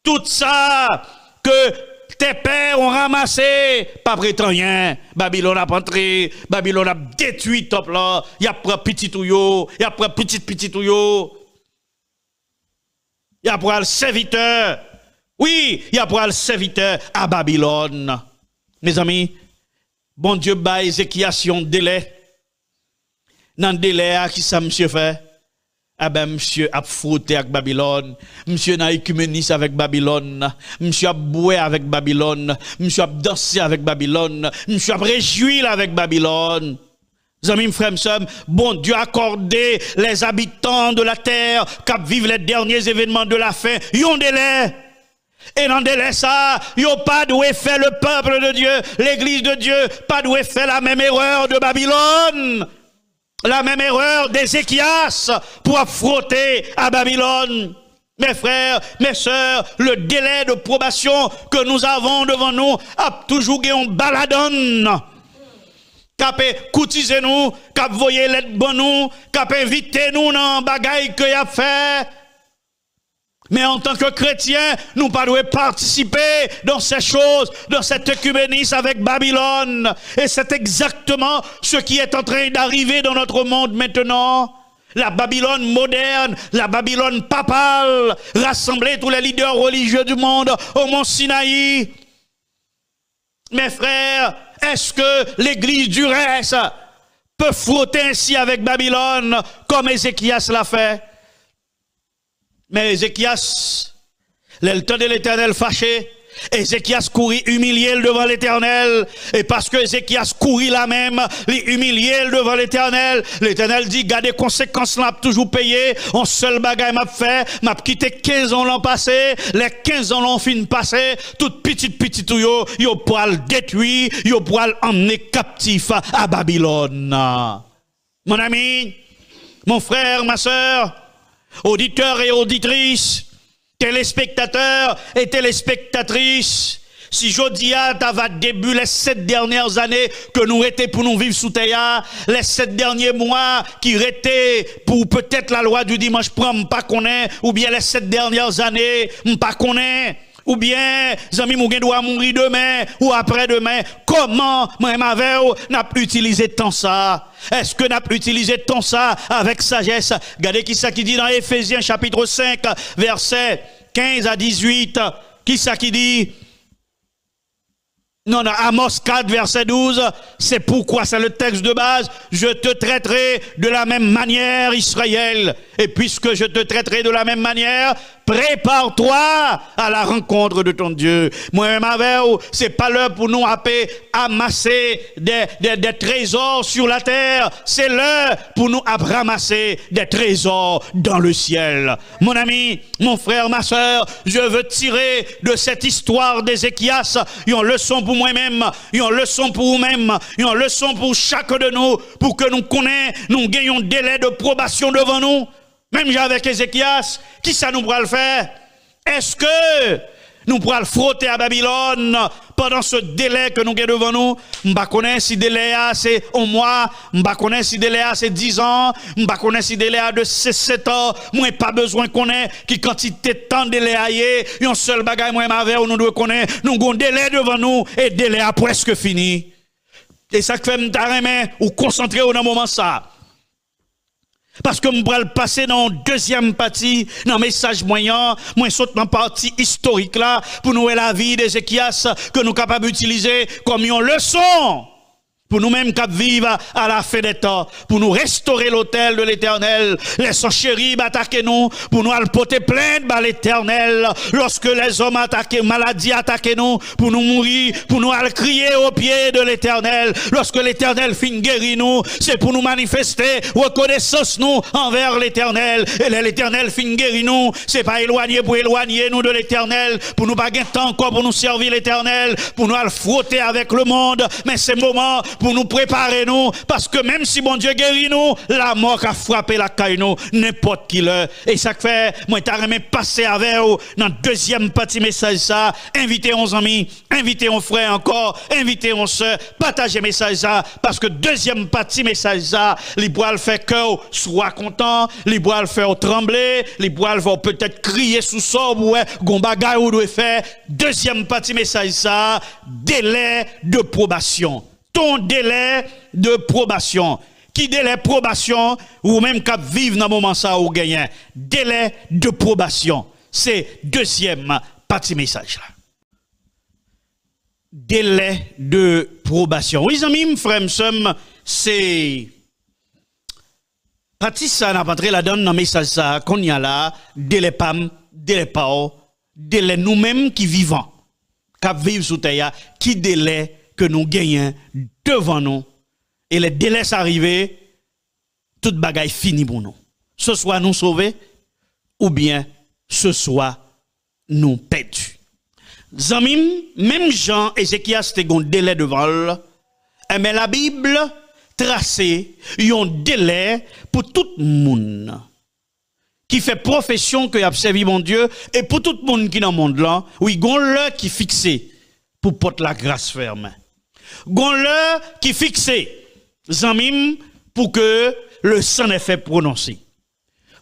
tout ça que tes pères ont ramassé, pas prétend rien. Babylone a entré, Babylone a détruit top là. Il y a pris petit touyo, il y a pris petit touyo. Il y a pris le serviteur. Oui, il y a pris le serviteur à Babylone. Mes amis, bon Dieu, bah, Ézéchias, délai. Dans le délai, qui ça, monsieur fait? ah ben, monsieur a frotté avec Babylone, monsieur n'a écuménisé avec Babylone, monsieur a boué avec Babylone, monsieur a dansé avec Babylone, monsieur a réjoui avec Babylone. Amis, frères, sœurs, bon Dieu a accordé les habitants de la terre qui vivent les derniers événements de la fin, ils ont délai. Et dans délai ça, ils n'ont pas doué faire le peuple de Dieu, l'église de Dieu, pas doué faire la même erreur de Babylone. La même erreur d'Ézéchias pour frotter à Babylone. Mes frères, mes sœurs, le délai de probation que nous avons devant nous a toujours un baladon. Cap coutiser nous, cap voyer l'aide bon nous, cap inviter nous dans bagaille que y a fait. Mais en tant que chrétiens, nous ne pouvons pas participer dans ces choses, dans cet œcuménisme avec Babylone. Et c'est exactement ce qui est en train d'arriver dans notre monde maintenant. La Babylone moderne, la Babylone papale, rassembler tous les leaders religieux du monde au mont Sinaï. Mes frères, est-ce que l'église du reste peut frotter ainsi avec Babylone comme Ézéchias l'a fait? Mais Ézéchias, le temps de l'Éternel fâché, Ézéchias courit humilié devant l'Éternel, et parce que Ézéchias courit là même, humilié devant l'Éternel, l'Éternel dit, gardez conséquences là, toujours payé, on seul bagaille m'a fait, m'a quitté 15 ans l'an passé, les 15 ans l'an fin passé, toute petite yo pour le détruire, yo pour l'emmener captif à Babylone. Mon ami, mon frère, ma sœur, auditeurs et auditrices, téléspectateurs et téléspectatrices, si Jodia t'ava début les 7 dernières années que nous étions pour nous vivre sous terre, les 7 derniers mois qui étaient pour peut-être la loi du dimanche prend pas connaît, ou bien les 7 dernières années pas connaît, ou bien zami mougen doit mourir demain ou après-demain, comment moi n'a utilisé tant ça? Est-ce que n'a utilisé tant ça avec sagesse? Regardez qui ça qui dit dans Éphésiens chapitre 5 versets 15 à 18, qui ça qui dit? Non, Amos 4, verset 12, c'est pourquoi, c'est le texte de base, je te traiterai de la même manière, Israël. Et puisque je te traiterai de la même manière, prépare-toi à la rencontre de ton Dieu. Moi-même avec vous, c'est pas l'heure pour nous amasser des trésors sur la terre, c'est l'heure pour nous ramasser des trésors dans le ciel. Mon ami, mon frère, ma soeur, je veux tirer de cette histoire d'Ézéchias une leçon pour moi-même, une leçon pour vous-même, une leçon pour chacun de nous, pour que nous connaissions, nous gagnions délai de probation devant nous. Même avec Ézéchias, qui ça nous pourra le faire? Est-ce que nous pourrons le frotter à Babylone pendant ce délai que nous avons devant nous? Je ne connais pas si délai c'est un mois, je ne connais pas si délai c'est 10 ans, je ne connais pas si délai de 7 ans. Moi, pas besoin de connaître qui quantité de temps délai a un seul bagage, moi, nous devons connaître, nous avons un délai devant nous et délai a presque fini. Et ça fait me ou concentrer au moment ça. Parce que je vais le passer dans la deuxième partie, dans le message moyen, moi saute dans la partie historique là, pour nous la vie d'Ézéchias, que nous sommes capables d'utiliser comme une leçon. Pour nous-mêmes qui vivons à la fin des temps, pour nous restaurer l'autel de l'Éternel, laissons chérib attaquer nous, pour nous porter plainte par l'Éternel, lorsque les hommes attaquent, maladies attaquent nous, pour nous mourir, pour nous crier au pied de l'Éternel, lorsque l'Éternel finit guérir nous, c'est pour nous manifester reconnaissance nous envers l'Éternel, et l'Éternel finit guérir nous, c'est pas éloigner pour éloigner nous de l'Éternel, pour nous pas gagner temps encore pour nous servir l'Éternel, pour nous frotter avec le monde, mais c'est moment pour nous préparer nous, parce que même si bon Dieu guérit nous, la mort a frappé la caille nous, n'importe qui le. Et ça fait, moi, t'as remis passer avec vous, dans le deuxième petit message ça, invitez nos amis, invitez nos frères encore, invitez nos soeurs, partagez message ça, parce que deuxième petit message ça, les bois le fait que soit content, les bois le faire trembler, les bois le faire peut-être crier sous sort, ouais, gombagay ou doit faire, deuxième petit message ça, délai de probation. Ton délai de probation. Qui délai de probation, ou même qu'à vivre dans le moment ça ou gagner. Délai de probation. C'est deuxième partie message là. Délai de probation. Oui, amis, frères, c'est Pratique ça, n'a pas entré là-dedans dans le message ça, qu'on y a là, délai pam, délai pao, délai nous-mêmes qui vivons, qui vivent sous terre, qui délai que nous gagnons devant nous. Et les délais arrivés, toute bagaille finie pour nous. Ce soit nous sauver, ou bien ce soit nous perdus. Zamim, même Jean Ézéchias c'était un délai devant eux, mais la Bible tracé un délai pour tout le monde qui fait profession que a servi mon Dieu et pour tout le monde qui dans le monde là, oui, gon l'heure qui fixé pour porter la grâce ferme. Gon l'heure qui fixé zamim pour que le sang est fait prononcer.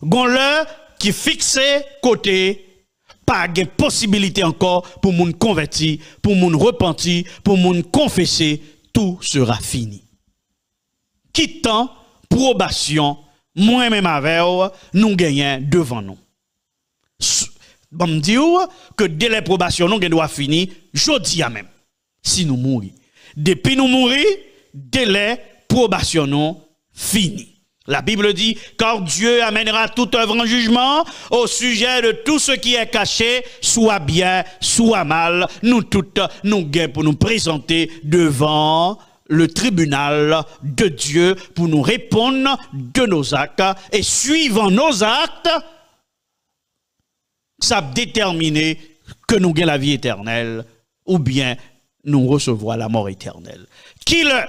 Gon l'heure qui fixé côté pas de possibilité encore pour moun converti, pour moun repenti, pour moun confesser, tout sera fini. Quittant probation, moi-même avec nous gagnons devant nous. Bon me dire que délai probation nous doit finir jodi à même si nous mourons. Depuis nous mourir, délai probation nous fini. La Bible dit, car Dieu amènera toute œuvre en jugement au sujet de tout ce qui est caché, soit bien, soit mal. Nous toutes, nous gagnons pour nous présenter devant le tribunal de Dieu pour nous répondre de nos actes. Et suivant nos actes, ça détermine que nous gagnons la vie éternelle ou bien nous recevons la mort éternelle. Qui le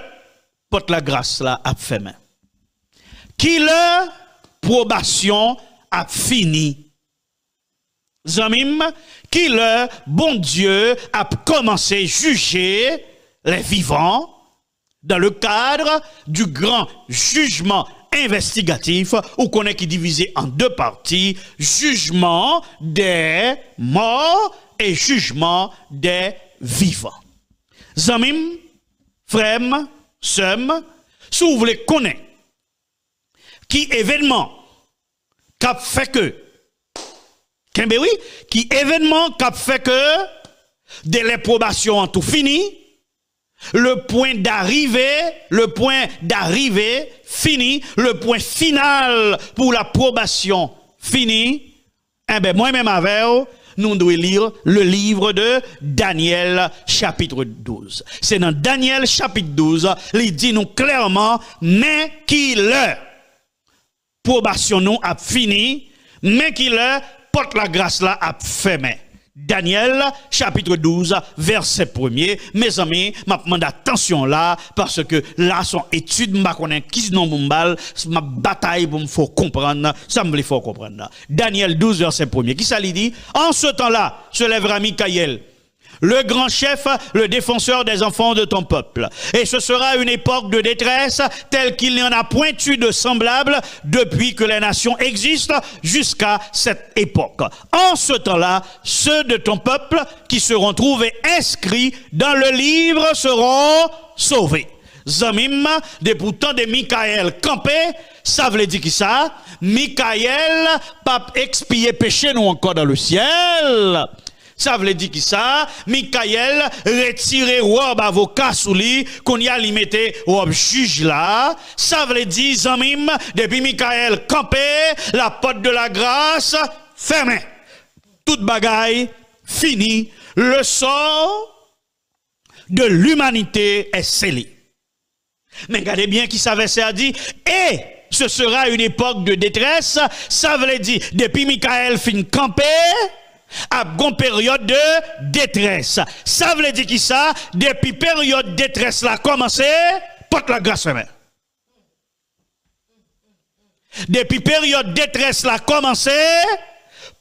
porte la grâce là a fait main? Qui leur probation a fini. Zamim, qui leur bon Dieu a commencé à juger les vivants dans le cadre du grand jugement investigatif ou qu'on est qui divisé en deux parties, jugement des morts et jugement des vivants. Zamim, frère, sœur, si vous voulez connaître qui événement qu'a fait que qui événement qu'a fait que de l'approbation en tout fini, le point d'arrivée fini, le point final pour l'approbation fini, eh ben moi-même avec nous devons lire le livre de Daniel chapitre 12. C'est dans Daniel chapitre 12, il dit nous clairement mais qui le probation nous a fini, mais qui le porte la grâce là a fermé. Daniel, chapitre 12, verset 1er. Mes amis, m'a demandé attention là, parce que là, son étude, m'a connaît qui non bombal, ma bataille pour me faut comprendre, ça me faut comprendre. Daniel 12, verset 1er. Qui ça lui dit? En ce temps-là, se lèvera Michaël, le grand chef, le défenseur des enfants de ton peuple. Et ce sera une époque de détresse telle qu'il n'y en a point eu de semblable depuis que les nations existent jusqu'à cette époque. En ce temps-là, ceux de ton peuple qui seront trouvés inscrits dans le livre seront sauvés. Zamim, de pourtant de Michaël campé, ça veut dire qui ça? Michaël, pas expier péché nous encore dans le ciel. Ça veut dire qui ça? Michaël retire robe avocat sous lui, qu'on y a limité robe juge là. Ça veut dire, Zamim, depuis Michaël campé, la porte de la grâce fermée. Toute bagaille finie. Le sort de l'humanité est scellé. Mais regardez bien qui savait ça dit. Et ce sera une époque de détresse. Ça veut dire, depuis Michaël fin campé, à une période de détresse. Ça veut dire qui ça? Depuis période de détresse là commencé, porte la grâce fermée. Depuis période de détresse là commencé,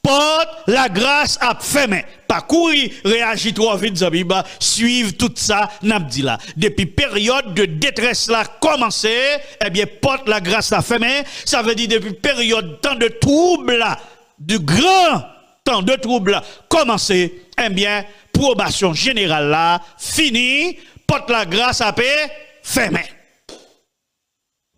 porte la grâce à fermée. Pas courir, réagir trop vite, Zabiba, suivre tout ça, n'a dit là. Depuis période de détresse là commencé, eh bien, porte la grâce à fermée. Ça veut dire depuis période temps de trouble là, du grand temps de trouble commencé, eh bien, probation générale là, fini, porte la grâce à paix, fermée.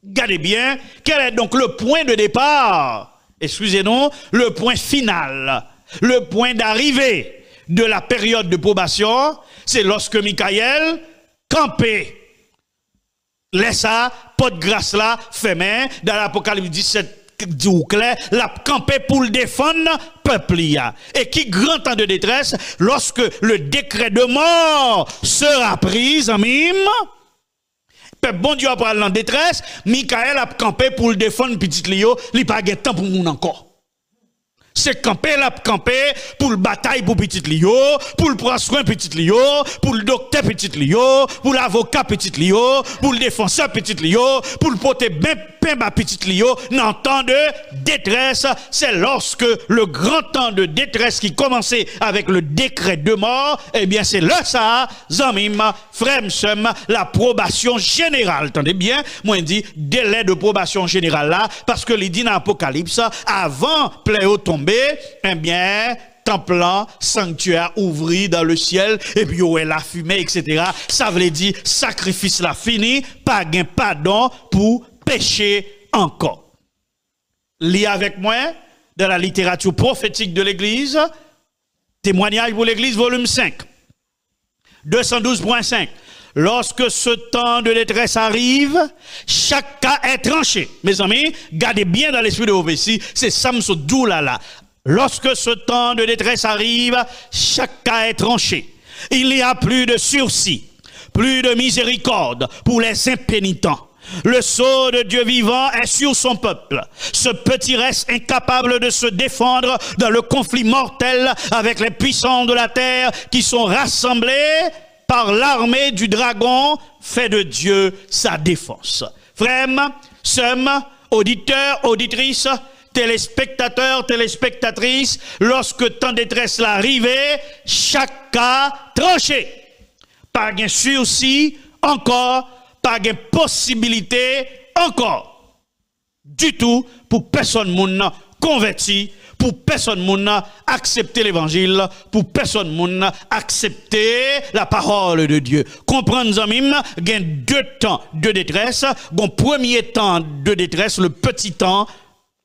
Regardez bien, quel est donc le point de départ? Excusez-nous, le point final, le point d'arrivée de la période de probation, c'est lorsque Michaël campé Laisse ça, pas de grâce là, fait main, dans l'Apocalypse 17, dit ou clair, l'a campé pour le défendre, peuple ya. Et qui grand temps de détresse, lorsque le décret de mort sera pris, en mime, peuple bon Dieu après en détresse, Michael a campé pour le défendre petit Lio, il pas de temps pour moun encore. C'est camper la camper pour le bataille pour petit Lio, pour le prendre soin petit Lio, pour le docteur petit Lio, pour l'avocat petit Lio, pour le défenseur petit Lio, pour le porter bien pain petit Lio. Dans temps de détresse, c'est lorsque le grand temps de détresse qui commençait avec le décret de mort, eh bien c'est là ça, zamim, frère, l'approbation générale. Attendez bien, moi je dis délai de probation générale là, parce que les dit dans l'Apocalypse, avant pléau tombé, eh bien, temple, sanctuaire ouvri dans le ciel, et puis ouais, la fumée, etc. Ça veut dire, sacrifice la fini, pas gain pardon pour pécher encore. Lis avec moi, dans la littérature prophétique de l'Église, témoignage pour l'Église, volume 5, 212.5. Lorsque ce temps de détresse arrive, chaque cas est tranché. Mes amis, gardez bien dans l'esprit de vos vessies, c'est Samson Doula là. Lorsque ce temps de détresse arrive, chaque cas est tranché. Il n'y a plus de sursis, plus de miséricorde pour les impénitents. Le sceau de Dieu vivant est sur son peuple. Ce petit reste incapable de se défendre dans le conflit mortel avec les puissants de la terre qui sont rassemblés par l'armée du dragon, fait de Dieu sa défense. Frères, sœurs, auditeurs, auditrices, téléspectateurs, téléspectatrices, lorsque temps de détresse l'arrivée, chaque cas tranché. Pas de sursis encore, pas de possibilité encore. Du tout pour personne moun converti, pour personne moun accepter l'évangile, pour personne moun accepter la parole de Dieu. Comprendre zamim, il y a deux temps de détresse, bon premier temps de détresse, le petit temps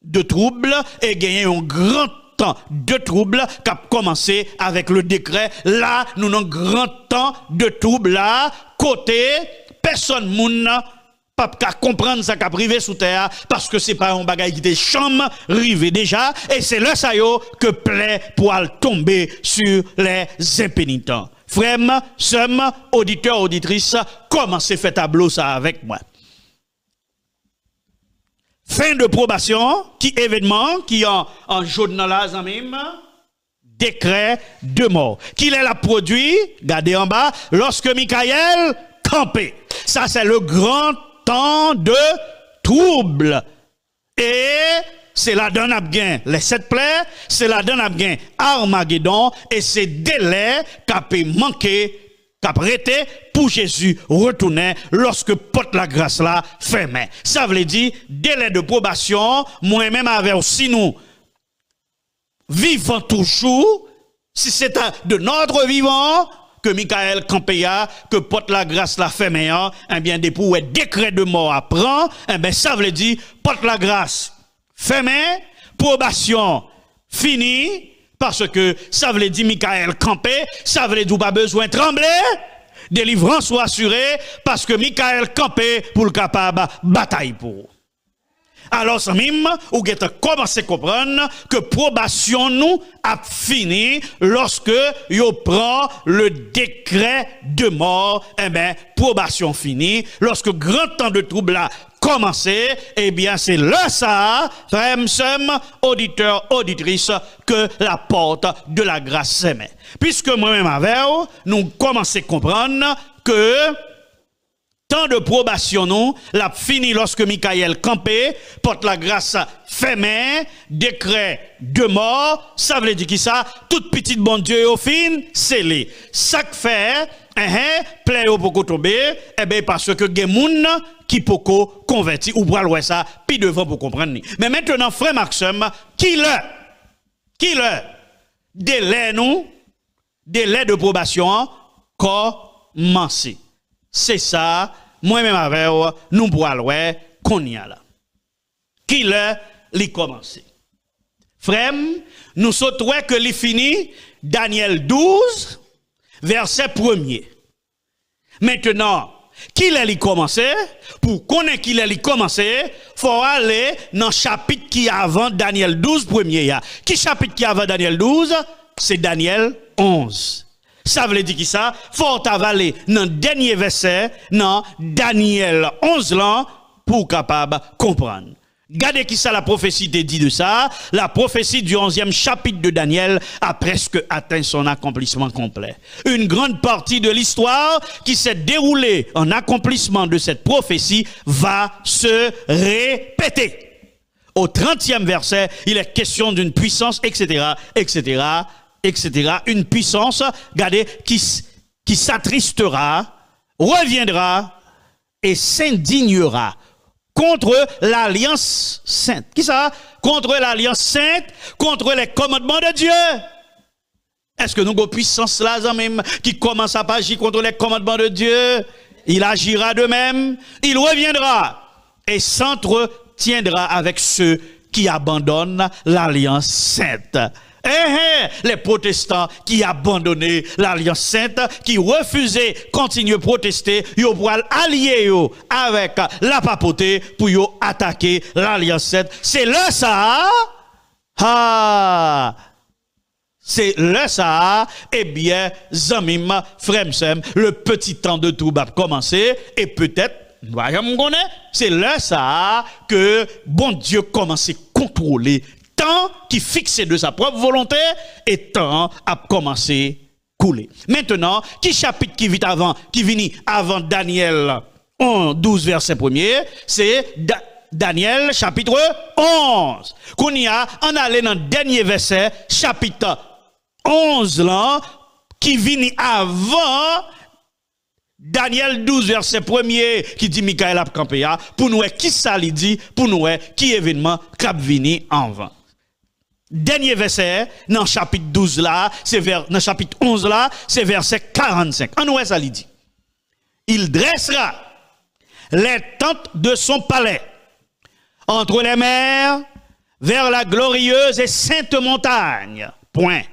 de trouble, et il y a un grand temps de trouble qui a commencé avec le décret. Là, nous avons un grand temps de trouble là, côté personne moun pas qu'à comprendre ça qu'a privé sous terre parce que c'est pas un bagage qui était chambre rivé déjà et c'est là ça yo que plaît pour tomber sur les impénitents. Frères, sœurs, auditeurs, auditrices, commencez faire tableau ça avec moi. Fin de probation, qui événement qui en journal là même décret de mort. Qui l'a produit, regardez en bas, lorsque Michael campé. Ça c'est le grand temps de trouble. Et c'est la donne à gain les 7 plaies, c'est la donne à gain Armageddon, et c'est délai qu'a manqué, qu'a prêté pour Jésus retourner lorsque porte la grâce là fermée. Ça veut dire délai de probation, moi-même avec aussi nous vivons toujours, si c'est de notre vivant, que Michael Campéa, que porte la grâce la fermée, eh bien, des pour décret de mort apprend, eh bien, ça veut dire, porte la grâce fermée, probation finie, parce que ça veut dire Michael Campé, ça veut dire pas besoin de trembler, délivrance soit assurée, parce que Michael Campé pour le capable bataille pour. Alors, ça même, ou get commencé à comprendre que probation nous a fini lorsque yo prend le décret de mort, eh bien, probation finie. Lorsque grand temps de trouble a commencé, eh bien, c'est là ça, frères, sœurs, auditeurs, auditrices, que la porte de la grâce s'aimait. Puisque moi-même avec nous commençons à comprendre que temps de probation, nous, l'a fini lorsque Michael campé, porte la grâce fermée, décret de mort, ça veut dire qui ça? Toute petite bon Dieu au fin, scellé. Ça fait, plaît au poko tomber, eh bien, parce que gen moun qui poko converti, ou bral ça, puis devant pour comprendre. Mais maintenant, frère Maxime, qui le délai nous, délai de probation, commencé. C'est ça, moi-même avec nous pourrons qu'on y a là. Qui l'a commencé? Frère, nous sautons que l'est fini, Daniel 12, verset 1er. Maintenant, qui l'a commencé, pour connaître qui l'a commencé, faut aller dans le chapitre qui avant Daniel 12 premier. Qui chapitre qui avant Daniel 12? C'est Daniel 11. Ça veut dire qui ça? Faut avaler dans le dernier verset, dans Daniel 11 là, pour capable comprendre. Regardez qui ça la prophétie te dit de ça. La prophétie du 11e chapitre de Daniel a presque atteint son accomplissement complet. Une grande partie de l'histoire qui s'est déroulée en accomplissement de cette prophétie va se répéter. Au 30e verset, il est question d'une puissance, etc., etc., etc. Une puissance, regardez, qui s'attristera, reviendra et s'indignera contre l'alliance sainte. Qui ça? Contre l'alliance sainte, contre les commandements de Dieu. Est-ce que nous avons puissance là, même, qui commence à agir contre les commandements de Dieu? Il agira de même, il reviendra et s'entretiendra avec ceux qui abandonnent l'alliance sainte. Les protestants qui abandonnaient l'alliance sainte, qui refusaient continuer à protester, ils pourront allier avec la papauté pour attaquer l'alliance sainte. C'est là ça. C'est là ça. Eh bien, Zamim, Fremsem, le petit temps de tout va commencer et peut-être, c'est là ça que bon Dieu commence à contrôler temps qui fixé de sa propre volonté et temps a commencé à couler. Maintenant, qui chapitre qui vient avant Daniel 12 verset 1er, c'est Daniel chapitre 11. Qu'on y a, on allait dans le dernier verset, chapitre 11 là, qui vient avant Daniel 12 verset 1er qui dit Michael a campé pour nous qui ça lui dit pour nous qui événement cap vini avant. Dernier verset dans chapitre 12 là, c'est dans chapitre 11 là, c'est verset 45. En ouest ça lui dit. Il dressera les tentes de son palais entre les mers vers la glorieuse et sainte montagne. Point.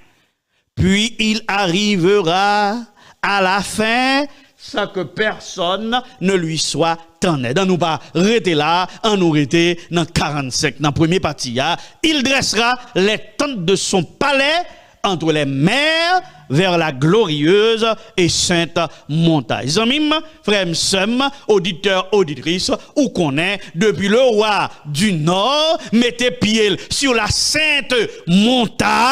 Puis il arrivera à la fin sans que personne ne lui soit tanné. Dans nous pas rester là, en nous rester dans 45, dans la première partie. Il dressera les tentes de son palais entre les mers vers la glorieuse et sainte montagne. Zamim, frères, sœurs, auditeurs, auditrices, ou connaît depuis le roi du Nord, mettez pied sur la sainte montagne.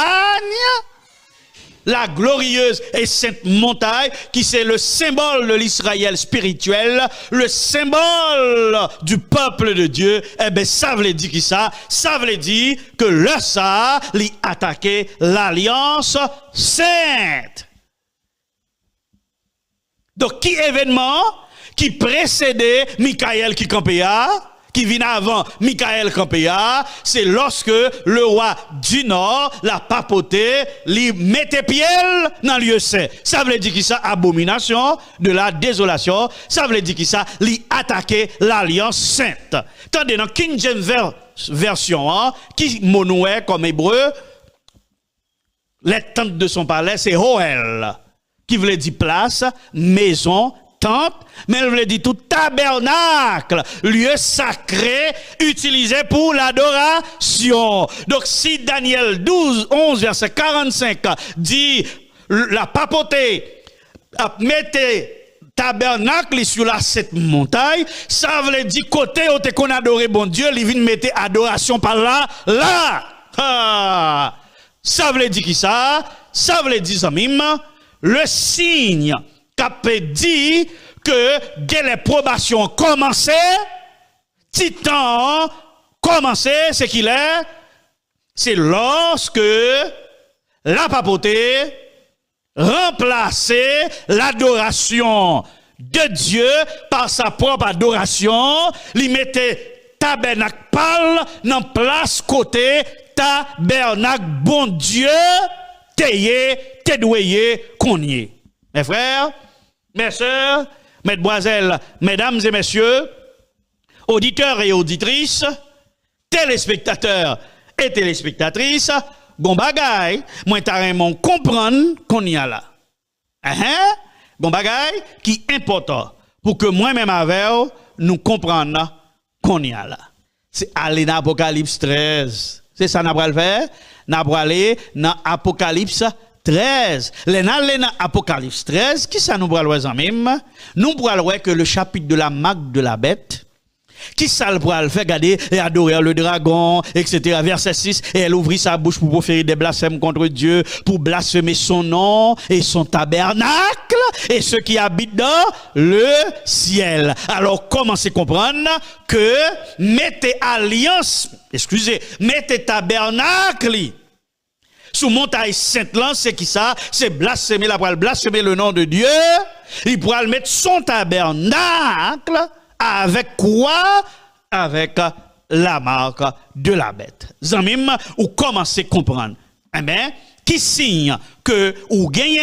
La glorieuse et sainte montagne, qui c'est le symbole de l'Israël spirituel, le symbole du peuple de Dieu, eh bien, ça veut dire qui ça? Ça veut dire que le ça, lui attaquer l'alliance sainte. Donc, qui événement qui précédait Michael qui campait, qui vient avant Michael Campéa, c'est lorsque le roi du Nord, la papauté, lui mettait pied dans le lieu saint. Ça veut dire qu'il ça abomination de la désolation. Ça veut dire qu'il ça lui attaquer l'alliance sainte. Tandis dans King James version, qui monouait comme hébreu, les tentes de son palais, c'est Hoel, qui voulait dire place, maison, tente, mais elle voulait dire tout tabernacle, lieu sacré utilisé pour l'adoration. Donc si Daniel 11 verset 45 dit la papauté mettez tabernacle sur cette montagne, ça veut dire côté où qu'on adorait bon Dieu, il vient mettre adoration par là. Ça veut dire qui ça? Ça veut dire Zamim, le signe qui dit que dès les probations commencées, Titan commencé, c'est qu'il est, c'est lorsque la papauté remplaçait l'adoration de Dieu par sa propre adoration, il mettait tabernacle dans place côté tabernacle bon Dieu, te doué, cogné. Mes frères, mes sœurs, mesdemoiselles, mesdames et messieurs, auditeurs et auditrices, téléspectateurs et téléspectatrices, bon bagay, moi t'arrêmons comprendre qu'on y a là. Bon bagay qui est important pour que moi-même avec nous comprenions qu'on y a là. C'est aller dans Apocalypse 13. C'est ça qu'on va le faire. Nous allons aller dans Apocalypse 13. Les dans Apocalypse 13, qui ça nous va le même? Nous allons voir que le chapitre de la marque de la bête, qui ça le faire regarder et adorer le dragon, etc. Verset 6, et elle ouvrit sa bouche pour proférer des blasphèmes contre Dieu, pour blasphémer son nom et son tabernacle et ceux qui habitent dans le ciel. Alors, commencez à comprendre que mettez alliance, mettez tabernacle sous montagne Sainte-Lance, c'est qui ça? C'est blasphémer, blasphémer le nom de Dieu. Il pourra mettre son tabernacle. Avec quoi? Avec la marque de la bête. Zamim, ou commencez à comprendre. Eh bien, qui signe que ou gagnez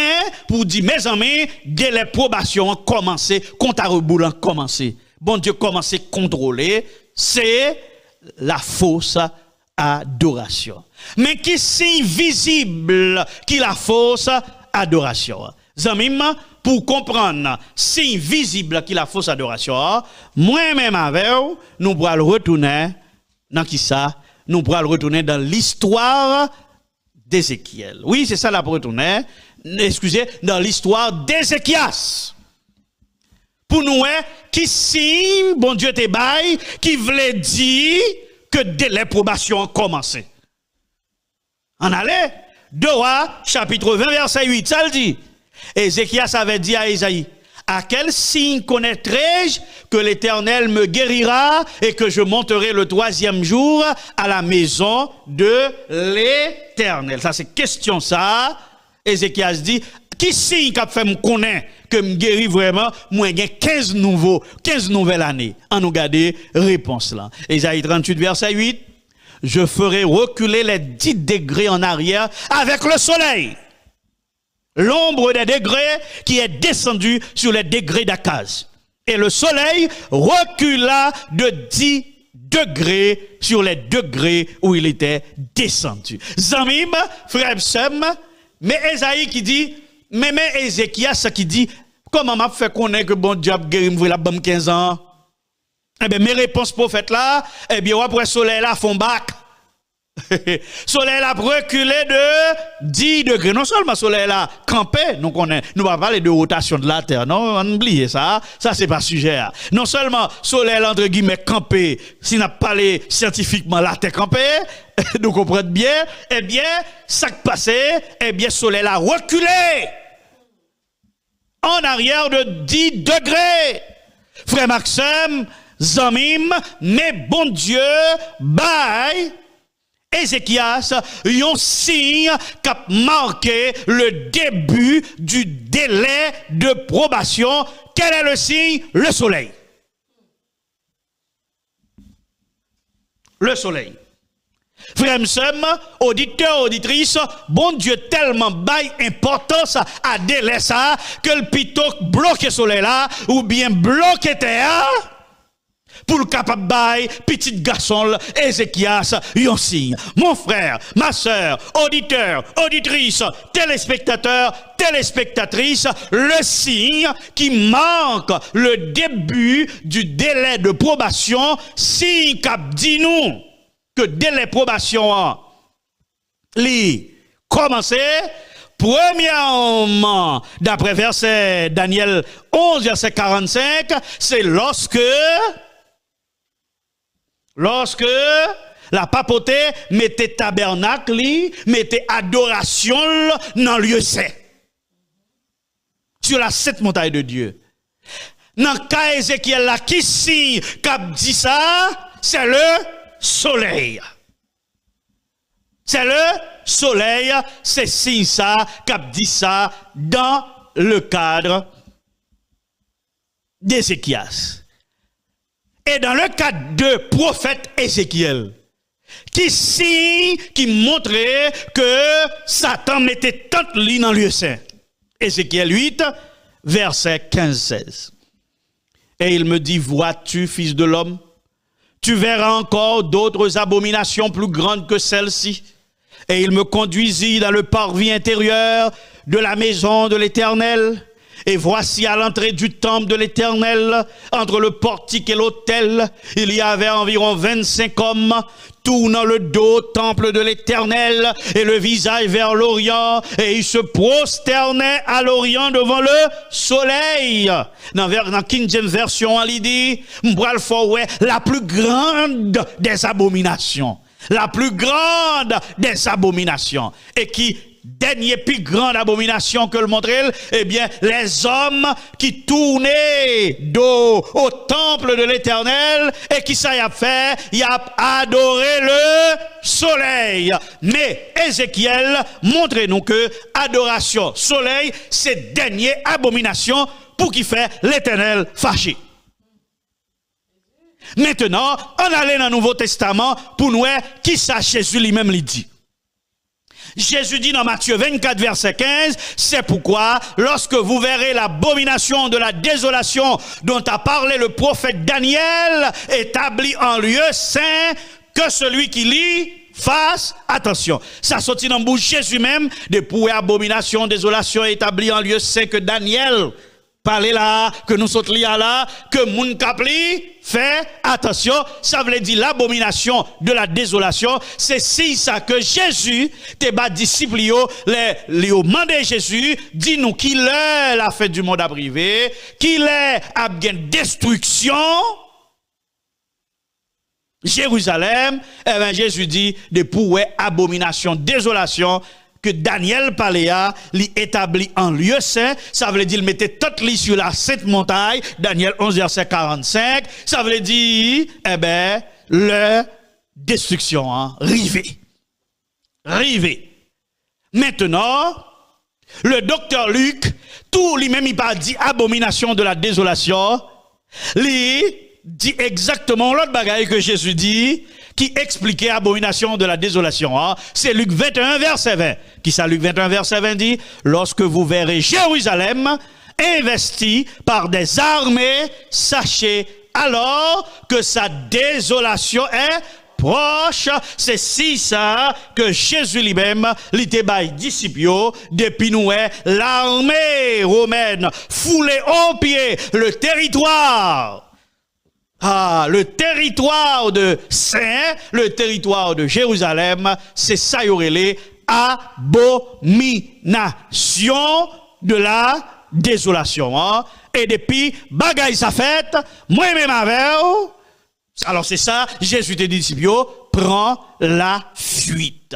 pour dire, mes amis, dès les probations commencez, compte à rebours commencez. Bon Dieu, commencez à contrôler, c'est la fausse adoration. Mais qui signe visible qui la fausse adoration? Zamim, pour comprendre signe visible qui la fausse adoration, moi-même avec nous pourrons retourner dans qui ça? Nous pourrons retourner dans l'histoire d'Ézéchiel. Oui, c'est ça la retourner. Excusez, dans l'histoire d'Ézéchias. Pour nous, qui signe, bon Dieu te bail, qui voulait dire que dès les probations ont commencé. En allez, 2 Rois, chapitre 20, verset 8, ça le dit. Ézéchias avait dit à Isaïe, à quel signe connaîtrai-je que l'Éternel me guérira et que je monterai le 3e jour à la maison de l'Éternel? Ça, c'est question ça. Ézéchias dit, qui signe qu'a fait me connaître que me guérit vraiment? Moi, j'ai 15 nouvelles années. En nous garder réponse là. Isaïe 38, verset 8. Je ferai reculer les 10 degrés en arrière avec le soleil. L'ombre des degrés qui est descendue sur les degrés d'Akaz. Et le soleil recula de 10 degrés sur les degrés où il était descendu. Zamim, frère Sem, mais Esaïe qui dit, mais Ézéchias qui dit, comment m'a fait connaître que bon Dieu a guéri me la bonne 15 ans? Eh bien, mes réponses prophètes là, eh bien, après le soleil là, font bac. Soleil là reculé de 10 degrés. Non seulement soleil là campé, nous connaissons, nous va parler de rotation de la terre. Non, on oublie ça. Ça c'est pas sujet. Non seulement soleil là, entre guillemets campé, si n'a parlé scientifiquement la terre campée, nous comprenons bien, eh bien, ça qui passait, eh bien, soleil là reculé en arrière de 10 degrés. Frère Maxime, Zamim, mais bon Dieu, bye. Ézéchias, un signe qui a marqué le début du délai de probation. Quel est le signe? Le soleil. Le soleil. Frère Msem, auditeur, auditrice, bon Dieu tellement bail importance à délai ça, que le plutôt bloque le soleil là, ou bien bloque terre, pour le capable bail, petit garçon, Ézéchias, yon signe. Mon frère, ma soeur, auditeur, auditrice, téléspectateur, téléspectatrice, le signe qui manque le début du délai de probation, signe cap dit nous que délai de probation, li commencé, premièrement, d'après verset Daniel 11, verset 45, c'est lorsque la papauté mettait tabernacle, mettait adoration dans le lieu saint. Sur la 7 montagne de Dieu. Dans le cas Ézéchiel là, qui signe qu'a dit ça, c'est le soleil. C'est le soleil, c'est signe ça, qu'a dit ça dans le cadre d'Ézéchias. Et dans le cadre de prophète Ézéchiel, qui signe, qui montrait que Satan mettait tant de lignes dans le lieu saint. Ézéchiel 8, verset 15-16. Et il me dit, vois-tu, fils de l'homme, tu verras encore d'autres abominations plus grandes que celles-ci. Et il me conduisit dans le parvis intérieur de la maison de l'Éternel. Et voici à l'entrée du temple de l'Éternel, entre le portique et l'autel, il y avait environ 25 hommes, tournant le dos au temple de l'Éternel et le visage vers l'Orient, et ils se prosternaient à l'Orient devant le soleil. Dans King James Version, il dit, la plus grande des abominations. La plus grande des abominations. Et qui dernier plus grande abomination que le montrer, eh bien, les hommes qui tournaient dos au temple de l'Éternel et qui ça y a fait, y a adoré le soleil. Mais Ézéchiel montre-nous que adoration soleil, c'est dernière abomination pour qui fait l'Éternel fâché. Maintenant, on allait dans le Nouveau Testament pour nous qui ça Jésus lui-même lui dit. Jésus dit dans Matthieu 24, verset 15, c'est pourquoi, lorsque vous verrez l'abomination de la désolation dont a parlé le prophète Daniel, établi en lieu saint, que celui qui lit fasse attention. Ça sortit dans le bouche Jésus même, de pour abomination, désolation établie en lieu saint que Daniel parler là, que nous sommes là, que moun kapli fait attention, ça veut dire l'abomination de la désolation, c'est si ça que Jésus, tes bas disciples, les mandé Jésus, dis-nous qu'il est la fête du monde à privé, qu'il est à bien destruction, Jérusalem, eh bien Jésus dit, de pour abomination, désolation, que Daniel Paléa l'y établi en lieu saint, ça veut dire il mettait toute lit sur la sainte montagne, Daniel 11 verset 45, ça veut dire, eh ben, le destruction, hein, rivé. Maintenant, le docteur Luc, tout lui-même il pas dit abomination de la désolation, lui dit exactement l'autre bagaille que Jésus dit, qui expliquait abomination de la désolation. Hein? C'est Luc 21, verset 20. Qui ça, Luc 21, verset 20 dit, lorsque vous verrez Jérusalem investi par des armées, sachez alors que sa désolation est proche. C'est si ça que Jésus lui-même, l'était bail disciple, depuis nous, l'armée romaine foulée au pied le territoire. Ah, le territoire de Saint, le territoire de Jérusalem, c'est ça y aurait les abominations de la désolation. Hein? Et depuis, bagaille sa fête, moi-même avec, alors c'est ça, Jésus te dit, prend la fuite.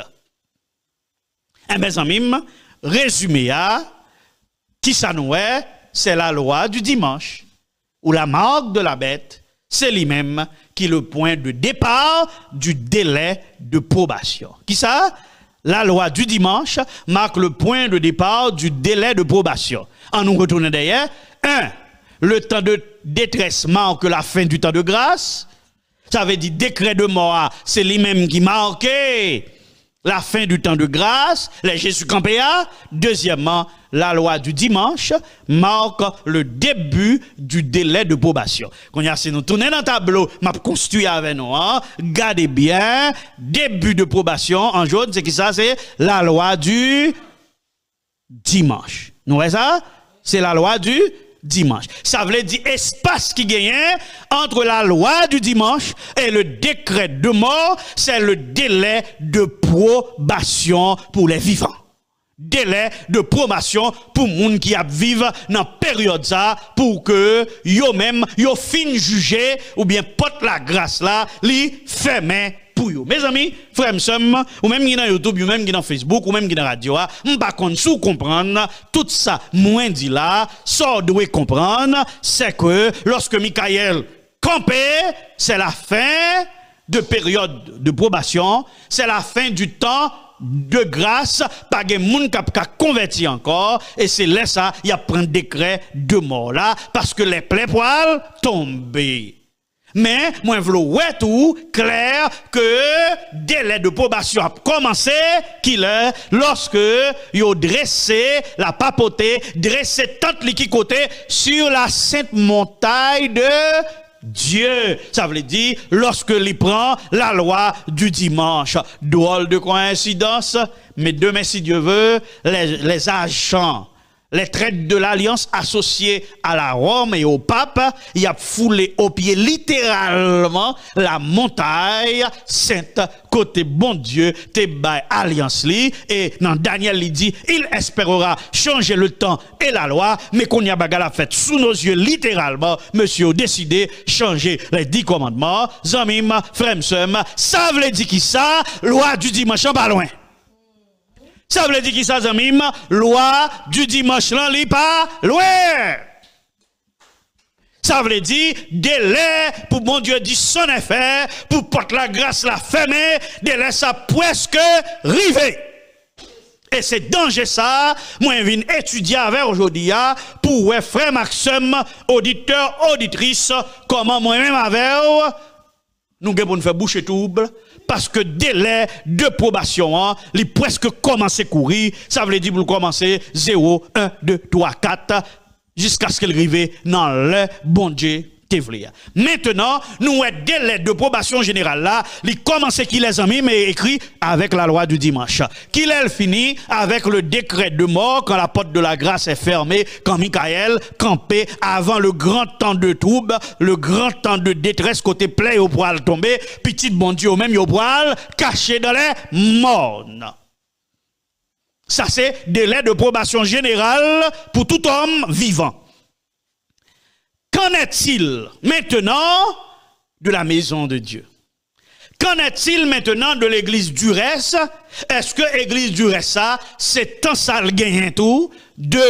Et mes amis, résumé à, qui ça nous est, c'est la loi du dimanche, ou la marque de la bête, c'est lui-même qui est le point de départ du délai de probation. Qui ça? La loi du dimanche marque le point de départ du délai de probation. En nous retournant derrière, 1. Le temps de détresse marque la fin du temps de grâce. Ça veut dire décret de mort, c'est lui-même qui marquait la fin du temps de grâce, les Jésus campéa. Deuxièmement, la loi du dimanche marque le début du délai de probation. Quand si nous tournons dans le tableau, m'a construit avec nous, hein? Gardez bien, début de probation, en jaune, c'est qui ça? C'est la loi du dimanche. Nous voyez ça? C'est la loi du dimanche. Ça veut dire espace qui gagne entre la loi du dimanche et le décret de mort, c'est le délai de probation pour les vivants. Délai de probation pour moun qui a vivre dans période ça pour que yo même yo fin juger ou bien porte la grâce là li fermé pour yo. Mes amis, frères m'sem, ou même qui dans YouTube, ou même qui dans Facebook, ou même qui dans radio, m'pa konn sou comprendre tout ça moins dit là, ça doit comprendre, c'est que lorsque Michael campait, c'est la fin de période de probation, c'est la fin du temps de grâce, pas de monde qui a converti encore, et c'est là ça, il y a pris un décret de mort là, parce que les plaies poils tombent. Mais, moi, je veux tout clair que délai de probation a commencé, qu'il est, lorsque il a dressé la papauté, dressé tant li qui côté sur la sainte montagne de Dieu. Ça veut dire, lorsque il prend la loi du dimanche. Drôle de coïncidence, mais demain, si Dieu veut, les agents les traites de l'alliance associées à la Rome et au pape, il a foulé au pied littéralement la montagne sainte côté bon Dieu, te bay alliance li, et dans Daniel il dit, il espérera changer le temps et la loi, mais qu'on y a bagala fait sous nos yeux littéralement, monsieur a décidé changer les 10 commandements, zamim, fremsem, ça veut dire qui ça, loi du dimanche en pas loin. Ça veut dire qui ça, zamim? Loi du dimanche là, li pas loin. Ça veut dire délai pour mon Dieu dit son effet, pour porter la grâce la fermer, délai ça presque rivé. Et c'est danger ça, moi je viens étudier avec aujourd'hui pour frère Maxime, auditeur, auditrice, comment moi-même avec nous devons faire boucher double. Parce que délai de probation, il presque commencé à courir. Ça veut dire pour commencer 0, 1, 2, 3, 4, jusqu'à ce qu'il arrive dans le bon Dieu. Maintenant, nous avons délai de probation générale là, il commence qui les amis, mais écrit avec la loi du dimanche. Qu'il est fini avec le décret de mort quand la porte de la grâce est fermée, quand Michael campait avant le grand temps de trouble, le grand temps de détresse côté plein au poil tombé, petit bon Dieu même au poil caché dans les mornes. Ça c'est délai de probation générale pour tout homme vivant. Qu'en est-il maintenant de la maison de Dieu? Qu'en est-il maintenant de l'église du reste? Est-ce que l'église du reste, c'est tant ça le gagne tout de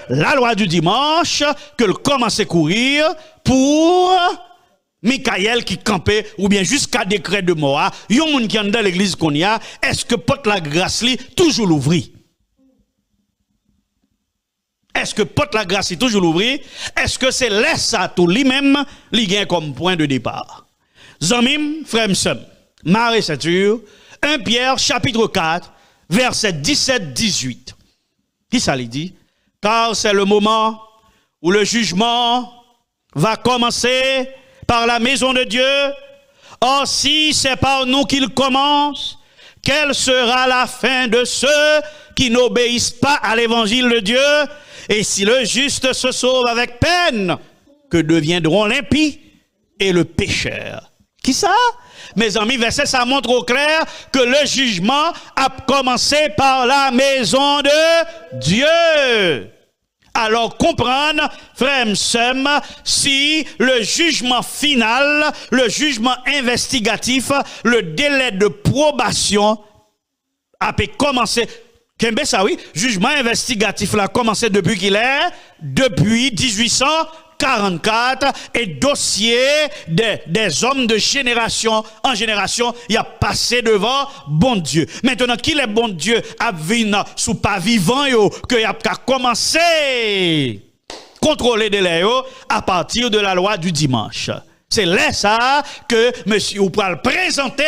la loi du dimanche que le commence à courir pour Michael qui campait ou bien jusqu'à décret de mort? Yon moun qui est dans l'église qu'on y a, est-ce que porte la grâce li toujours l'ouvrir? Est-ce que porte la grâce est toujours l'ouvrir? Est-ce que c'est laisse à tout lui-même, li gagne comme point de départ? Zamim, frère Marie Sature, 1 Pierre, chapitre 4, verset 17-18. Qui ça lui dit? Car c'est le moment où le jugement va commencer par la maison de Dieu. Or, si c'est par nous qu'il commence, quelle sera la fin de ceux qui n'obéissent pas à l'évangile de Dieu? Et si le juste se sauve avec peine, que deviendront l'impie et le pécheur? Qui ça? Mes amis, verset, ça montre au clair que le jugement a commencé par la maison de Dieu. Alors comprendre, frère Sem, si le jugement final, le jugement investigatif, le délai de probation a pu commencer. Kembe ça oui, jugement investigatif là commencé depuis qu'il est, depuis 1844 et dossier des hommes de génération en génération, il a passé devant bon Dieu. Maintenant qu'il est bon Dieu a vinn sous pas vivant yo que y a commencé contrôler de yo à partir de la loi du dimanche. C'est là ça que monsieur ou le présenter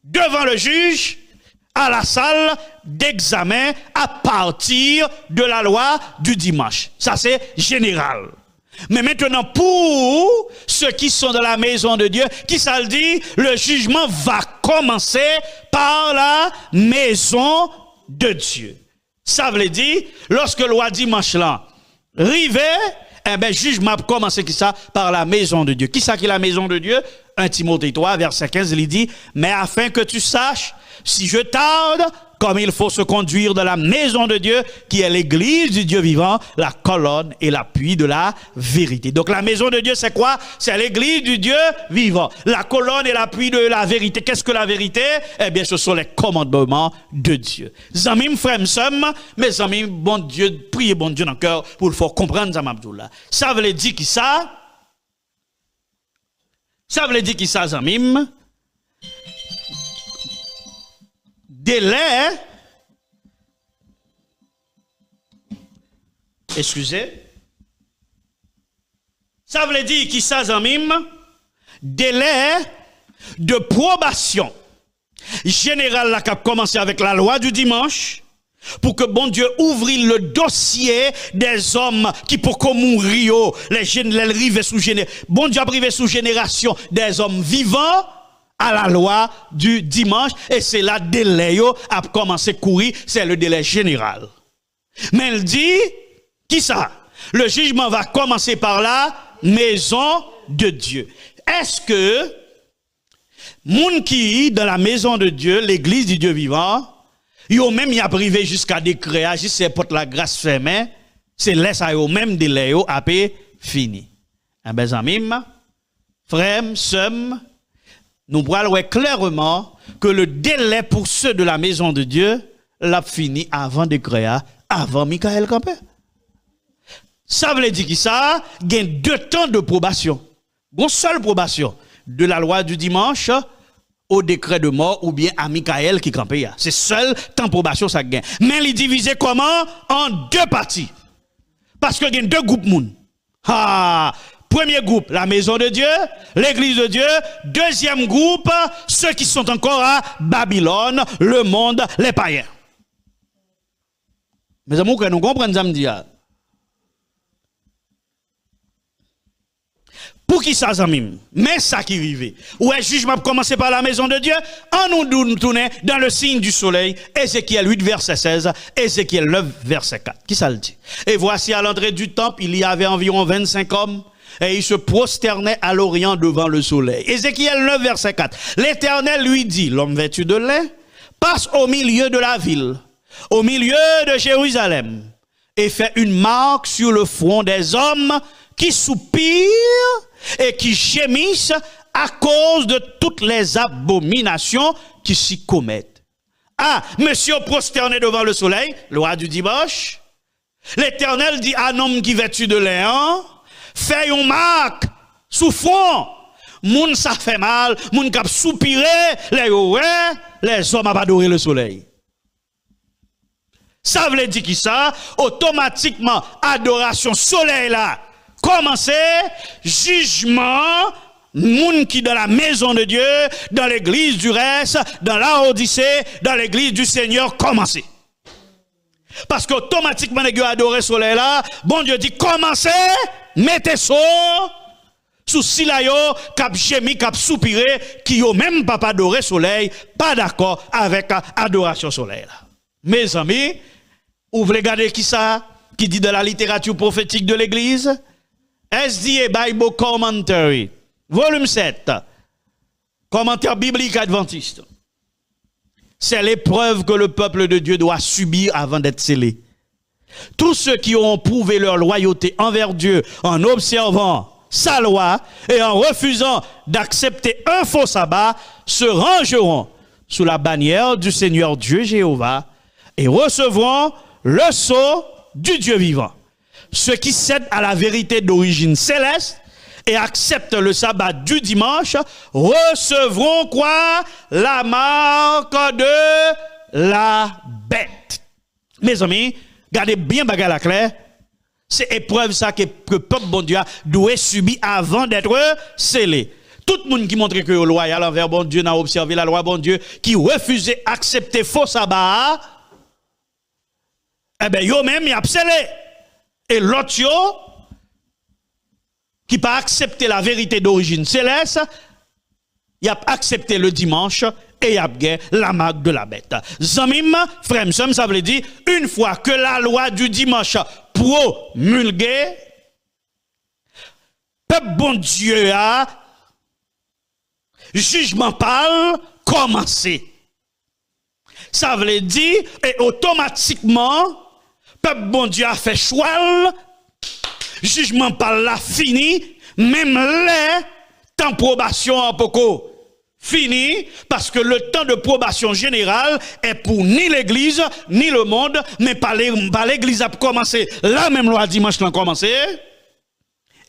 devant le juge à la salle d'examen à partir de la loi du dimanche. Ça c'est général. Mais maintenant pour ceux qui sont dans la maison de Dieu, qui ça le dit, le jugement va commencer par la maison de Dieu. Ça veut dire, lorsque la loi dimanche là rive, eh ben jugement va commencer qui ça par la maison de Dieu. Qui ça qui est la maison de Dieu? 1 Timothée 3 verset 15 il dit, mais afin que tu saches si je tarde, comme il faut se conduire dans la maison de Dieu, qui est l'église du Dieu vivant, la colonne et l'appui de la vérité. Donc la maison de Dieu, c'est quoi? C'est l'église du Dieu vivant. La colonne et l'appui de la vérité. Qu'est-ce que la vérité? Eh bien, ce sont les commandements de Dieu. Zamim, frère, mes amis, bon Dieu, priez bon Dieu dans le cœur pour le faire comprendre, Zamabdoula. Ça veut dire qui ça? Ça veut dire qui ça, Zamim? Délai, excusez, ça veut dire qui ça, Zamim? Délai de probation générale la cap commencé avec la loi du dimanche pour que bon Dieu ouvre le dossier des hommes qui pour mourir, les rives sous génération, bon Dieu a privé sous génération des hommes vivants à la loi du dimanche, et c'est là délai a commencé à courir, c'est le délai général. Mais il dit, Qui ça? Le jugement va commencer par la maison de Dieu. Est-ce que moun qui dans la maison de Dieu, l'église du Dieu vivant, yo même y a privé jusqu'à décret, jusqu'à porte la grâce fermée, c'est laisse à yo même délai yo après fini. Eh ben amis, frères, sœurs, nous voyons clairement que le délai pour ceux de la maison de Dieu l'a fini avant décret, avant Michael Campé. Ça veut dire que ça, il y a 2 temps de probation. Une seule probation de la loi du dimanche au décret de mort ou bien à Michael qui campait. C'est seul temps de probation ça gagne. Mais il est divisé comment? En 2 parties. Parce qu'il y a 2 groupes moun. Premier groupe, la maison de Dieu, l'église de Dieu. Deuxième groupe, ceux qui sont encore à Babylone, le monde, les païens. Mes amis, nous comprenons ça me dit. Pour qui ça, zamim? Mais ça qui arrive. Ouais, jugement commencer par la maison de Dieu. En nous tourner dans le signe du soleil. Ézéchiel 8, verset 16. Ézéchiel 9, verset 4. Qui ça le dit? Et voici à l'entrée du temple, il y avait environ 25 hommes. Et ils se prosternaient à l'orient devant le soleil. Ézéchiel 9, verset 4. L'Éternel lui dit, l'homme vêtu de lin, passe au milieu de la ville, au milieu de Jérusalem, et fait une marque sur le front des hommes qui soupirent et qui gémissent à cause de toutes les abominations qui s'y commettent. Monsieur prosterné devant le soleil, loi du dimanche, l'Éternel dit à un homme qui vêtu de lin, fais une marque sous front. Moun ça fait mal, moun kap soupirer, les hommes a pas adoré le soleil. Ça veut dire qui ça? Automatiquement, adoration soleil là. Commencer, jugement, moun qui dans la maison de Dieu, dans l'église du reste, dans la Odyssée, dans l'église du Seigneur, commencer. Parce qu'automatiquement, les gens adorent le soleil là, bon Dieu dit, commencez, mettez ça sous silayo, cap gémi, cap soupiré, qui yo même pas adoré le soleil, pas d'accord avec adoration soleil là. Mes amis, vous voulez regarder qui ça, qui dit dans la littérature prophétique de l'église? SDA Bible Commentary, volume 7, commentaire biblique adventiste. C'est l'épreuve que le peuple de Dieu doit subir avant d'être scellé. Tous ceux qui ont prouvé leur loyauté envers Dieu en observant sa loi et en refusant d'accepter un faux sabbat se rangeront sous la bannière du Seigneur Dieu Jéhovah et recevront le sceau du Dieu vivant. Ceux qui cèdent à la vérité d'origine céleste et acceptent le sabbat du dimanche recevront quoi? La marque de la bête. Mes amis, gardez bien bagarre la claire. C'est épreuve ça que le peuple bon Dieu doit subir avant d'être scellé. Tout le monde qui montre que le loyal envers bon Dieu n'a observé la loi bon Dieu, qui refusait d'accepter faux sabbat, eh bien, yo même, y a scellé. Et l'autre, qui n'a pas accepté la vérité d'origine céleste, il a accepté le dimanche et il a gagné la marque de la bête. Zamim, frère, ça veut dire, une fois que la loi du dimanche promulguée, peuple bon Dieu a jugement parle commencé. Ça veut dire, et automatiquement, peuple bon Dieu a fait choix, jugement par la fini, même les temps de probation en poco fini, parce que le temps de probation générale est pour ni l'église, ni le monde, mais par l'église a commencé, la même loi dimanche l'a commencé,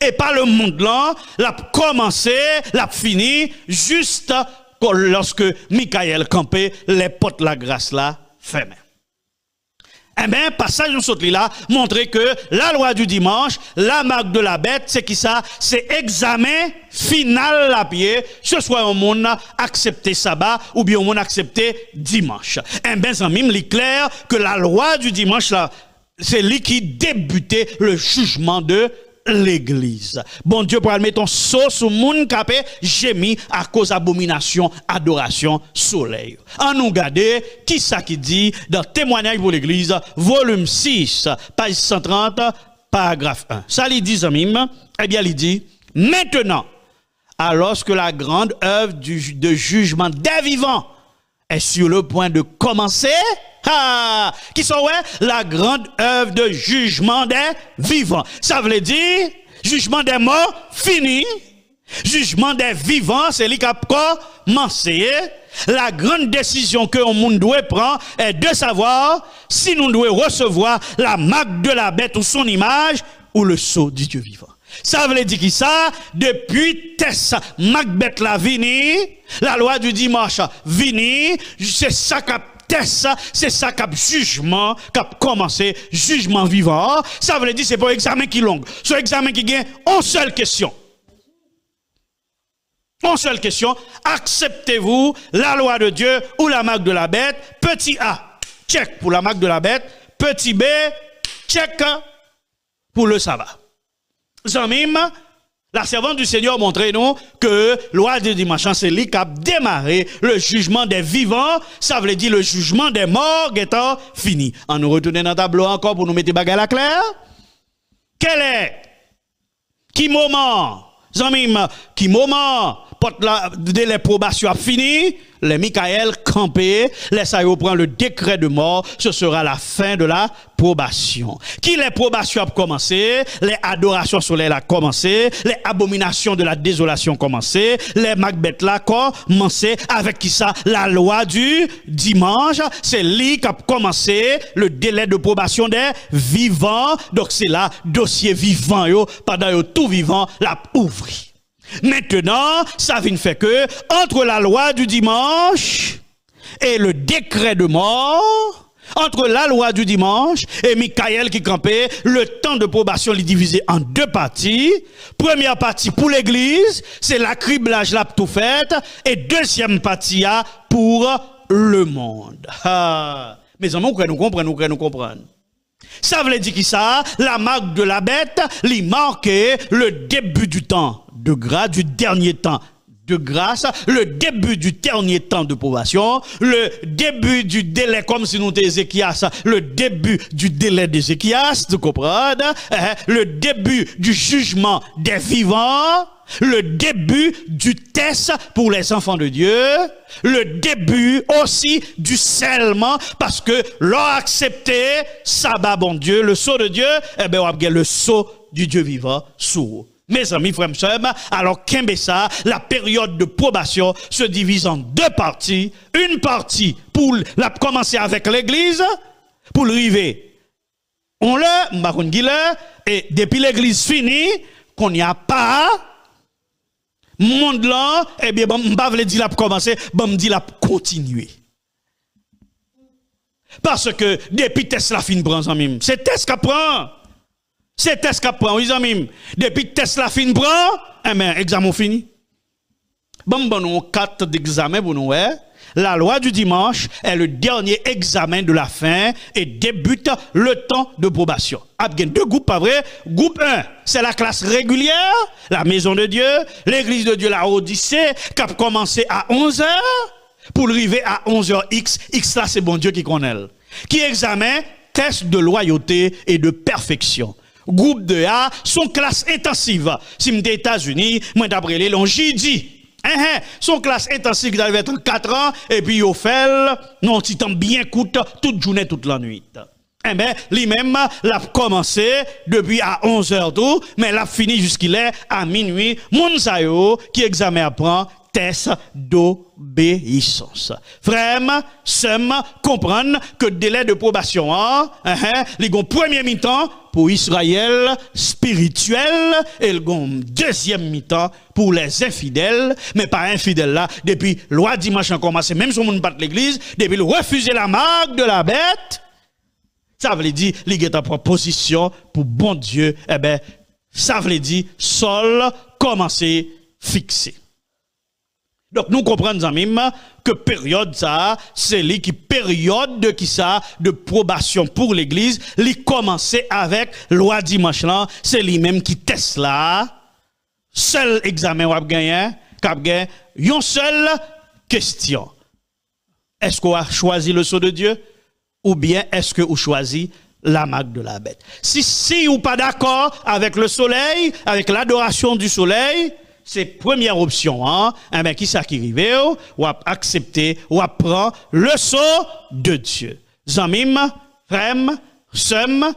et par le monde là, l'a commencé, l'a fini, juste lorsque Michael campait, les portes la grâce là, fermées. Eh bien, passage nous saute là, montrer que la loi du dimanche, la marque de la bête, c'est qui ça? C'est examen final la pied, ce soit un monde accepté sabbat ou bien un monde accepté dimanche. Eh bien, ça mime clair que la loi du dimanche là, c'est lui qui débutait le jugement de l'église. Bon Dieu, pour mettre ton sceau sur moun capé, gémi à cause d'abomination, adoration, soleil. En nous garder, qui ça qui dit dans Témoignage pour l'église, volume 6, page 130, paragraphe 1. Ça, il dit, Zamim, eh bien, il dit, maintenant, alors que la grande œuvre de jugement des vivants est sur le point de commencer, qui sont, ouais, la grande œuvre de jugement des vivants. Ça veut dire, jugement des morts, fini. Jugement des vivants, c'est lui qui a commencé. La grande décision que le monde doit prendre est de savoir si nous devons recevoir la marque de la bête ou son image ou le sceau du Dieu vivant. Ça veut dire qui ça? Depuis Tessa, Macbeth la vini, la loi du dimanche vini, c'est ça qu'a Tessa, c'est ça qu'a jugement, qu'a commencé, jugement vivant. Ça veut dire c'est pour examen qui long. Ce examen qui gagne une seule question. Une seule question, acceptez-vous la loi de Dieu ou la marque de la bête? Petit A, check pour la marque de la bête. Petit B, check pour le sabbat. Zamim, la servante du Seigneur montrait nous que loi du dimanche, c'est lui qui a démarré le jugement des vivants, ça veut dire le jugement des morts étant fini. On nous retourne dans le tableau encore pour nous mettre bagarre à clair. Quel est? Qui moment? Zamim, qui moment? Dès les probations a fini, les Michael campé, les Sayo prend le décret de mort, ce sera la fin de la probation. Qui les probations a commencé, les adorations solaires a commencé, les abominations de la désolation ont commencé, les Macbeth là commencé avec qui ça, la loi du dimanche, c'est lui qui a commencé le délai de probation des vivants, donc c'est là, dossier vivant yo, pendant yo tout vivant, la ouvri. Maintenant, ça vient faire que, entre la loi du dimanche et le décret de mort, entre la loi du dimanche et Michael qui campait, le temps de probation est divisé en deux parties. Première partie pour l'église, c'est l'acriblage la tout fait, et deuxième partie pour le monde. Mes amis, nous comprenons. Ça veut dire qui ça? La marque de la bête, lui marquait le début du temps de grâce, du dernier temps de grâce, le début du dernier temps de probation, le début du délai, comme si nous étions Ézéchias, le début du délai d'Ézéchias, tu comprends? Le début du jugement des vivants, le début du test pour les enfants de Dieu, le début aussi du scellement, parce que l'on a accepté, sabbat bon Dieu, le sceau de Dieu, eh bien, on a le sceau du Dieu vivant sous. Mes amis, frères et sœurs, alors qu'est-ce ça, la période de probation se divise en deux parties. Une partie pour la commencer avec l'église, pour l'arriver. On l'a, et depuis l'église finie, qu'on n'y a pas, monde là, eh bien, je ne veux dire la commencer, je me dis la continuer. Parce que depuis Tesla fin prend, c'est Tesla prend. C'est Tesla prend, oui, amis. Depuis Tesla fin prend, eh bien, examen fini. Bon, nous 4 d'examen pour nous, la loi du dimanche est le dernier examen de la fin et débute le temps de probation. Il y a deux groupes, pas vrai? Groupe 1, c'est la classe régulière, la maison de Dieu, l'église de Dieu, la Odyssée, qui a commencé à 11h pour arriver à 11h X. X là, c'est bon Dieu qui connaît. Qui examine test de loyauté et de perfection. Groupe 2A, son classe intensive. Si je suis aux États-Unis, moi d'après les longs, j'ai dit. Son classe intensive qui arrive être 4 ans, et puis il fait, non, petit temps bien coûte, toute journée, toute la nuit. Eh bien, lui-même, l'a commencé depuis à 11h tout, mais l'a fini jusqu'il est à minuit. Moun sayo, qui examen apprend, test d'obéissance. Frère, seulement comprendre que délai de probation, les premier mi-temps pour Israël spirituel et le deuxième mi-temps pour les infidèles, mais pas infidèles là, depuis loi dimanche a commencé, même si on ne pas l'église, depuis le refuser la marque de la bête, ça veut dire, il est en proposition pour bon Dieu, eh ben, ça veut dire, sol commencer fixé. Donc, nous comprenons même que période ça, c'est qui période de qui ça, de probation pour l'église, li commencer avec loi dimanche là, c'est lui-même qui teste là. Seul examen ou gagné, cap gagné, une seule question. Est-ce qu'on a choisi le sceau de Dieu ou bien est-ce que vous choisi la marque de la bête. Si ou pas d'accord avec le soleil, avec l'adoration du soleil, c'est première option, hein. Eh bien, qui ça qui arrive, ou à accepter, ou à prendre le sceau de Dieu. Zamim, frem, sem,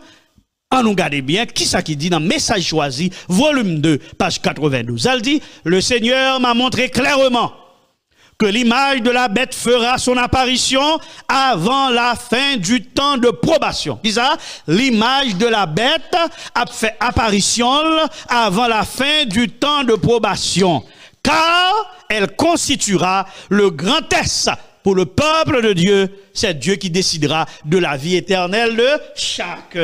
en nous garde bien, qui ça qui dit dans Message choisi, volume 2, page 92. Elle dit, le Seigneur m'a montré clairement que l'image de la bête fera son apparition avant la fin du temps de probation. Qui ça? L'image de la bête a fait apparition avant la fin du temps de probation. Car elle constituera le grand test pour le peuple de Dieu. C'est Dieu qui décidera de la vie éternelle de chaque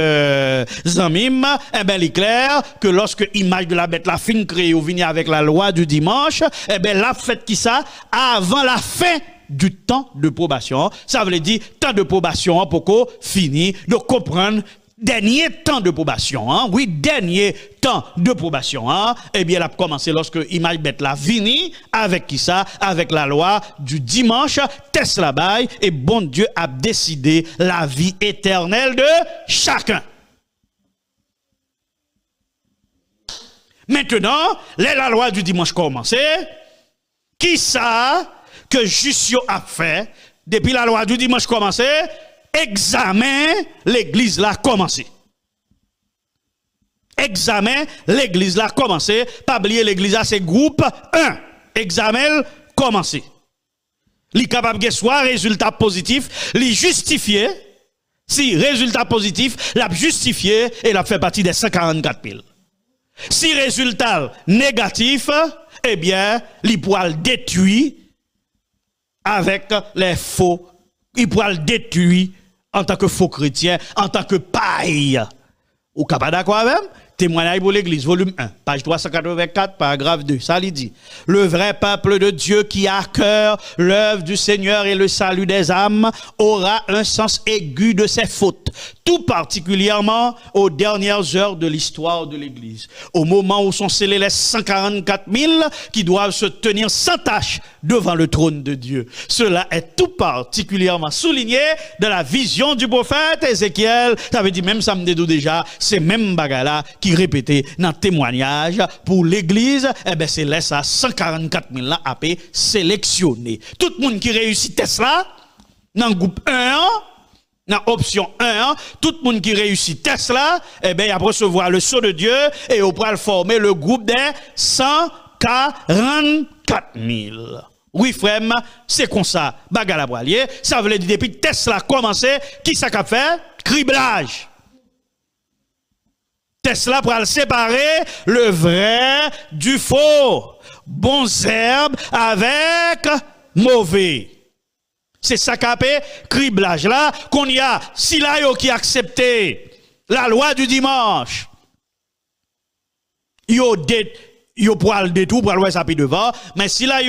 zamim. Eh bien, il est clair que lorsque l'image de la bête la fin créée ou vient avec la loi du dimanche, eh bien, la fête qui ça, avant la fin du temps de probation. Ça veut dire, temps de probation pour qu'on finisse de comprendre dernier temps de probation, hein? Oui, dernier temps de probation, hein? Eh bien, elle a commencé lorsque l'image bête la fini avec qui ça? Avec la loi du dimanche, test la baille, et bon Dieu a décidé la vie éternelle de chacun. Maintenant, la loi du dimanche commencé, qui ça que Justio a fait depuis la loi du dimanche commencé? Examen, l'église l'a commencé. Examen, l'église l'a commencé. Pas oublier l'église là, c'est groupe 1. Examen, commencé. Li capable de soit résultat positif, li justifié. Si résultat positif, l'a justifié et l'a fait partie des 144 000. Si résultat négatif, eh bien, li pourra le détruire avec les faux. Il pourra le détruire en tant que faux chrétien, en tant que paille. Ou capable d'accord avec? Témoignage pour l'église, volume 1, page 384, paragraphe 2. Ça lui dit, le vrai peuple de Dieu qui a à cœur l'œuvre du Seigneur et le salut des âmes aura un sens aigu de ses fautes, tout particulièrement aux dernières heures de l'histoire de l'église, au moment où sont scellés les 144 000 qui doivent se tenir sans tâche devant le trône de Dieu. Cela est tout particulièrement souligné dans la vision du prophète Ézéchiel. Ça veut dire même ça me dit déjà, c'est même bagala qui répétait dans le témoignage pour l'église, eh ben c'est là ça 144 000 là à sélectionné. Tout le monde qui réussit Tesla dans le groupe 1, dans option 1, tout le monde qui réussit Tesla, eh ben il va recevoir le sceau de Dieu et on pourra former le groupe des 144 000. Oui, frère, c'est comme ça, bagala boilier. Ça veut dire depuis Tesla commencé, qui ça qu'a fait? Criblage. Tesla pour séparer le vrai du faux, bons herbes avec mauvais. C'est ça qu'a fait criblage là qu'on y a. Si là qui accepté la loi du dimanche, yo pour le détour pour le ça devant, mais si là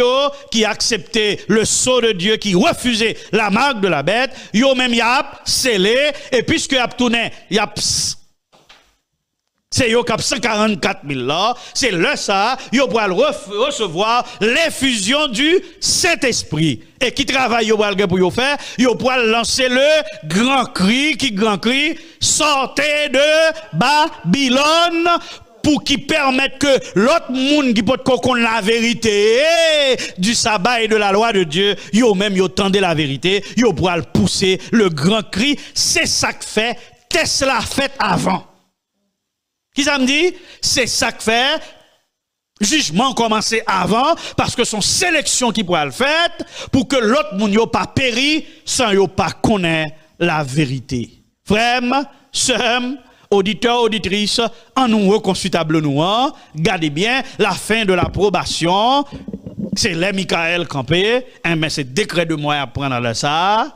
qui accepté le sceau de Dieu, qui refusait la marque de la bête, yo même y a scellé et puisque y a tourné, y a c'est yo cap 144 000 là, c'est le ça, yo pour recevoir l'effusion du Saint-Esprit. Et qui travaille yo pour yo faire, yo pour lancer le grand cri, sortez de Babylone, pour qui permette que l'autre monde qui peut connaître la vérité du sabbat et de la loi de Dieu, yo même yo tendez la vérité, yo pour pousser le grand cri, c'est ça que fait Tesla fait avant. Qui ça me dit? C'est ça que fait jugement commencé avant, parce que son sélection qui pourra le faire, pour que l'autre moun yo pas péri, sans yo pas connaître la vérité. Frères, sœurs, auditeurs, auditrices, en nous reconsultable nous, gardez bien la fin de l'approbation, c'est les Michael Campé, mais c'est décret de moi à prendre là ça.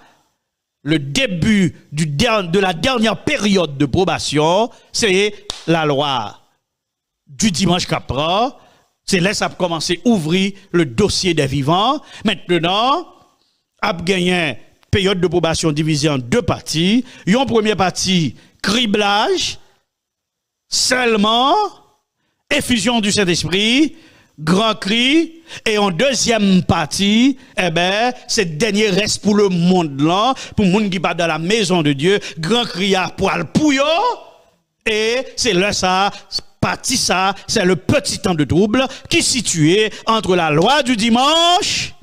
Le début de la dernière période de probation, c'est la loi du dimanche qu'après. C'est là que ça a commencé à ouvrir le dossier des vivants. Maintenant, a gagné période de probation divisée en deux parties. Une première partie, criblage, seulement, effusion du Saint-Esprit, grand cri, et en deuxième partie, eh ben, c'est dernier reste pour le monde là, pour le monde qui part dans la maison de Dieu, grand cri à poil pouillot, et c'est là ça, partie ça, c'est le petit temps de trouble qui est situé entre la loi du dimanche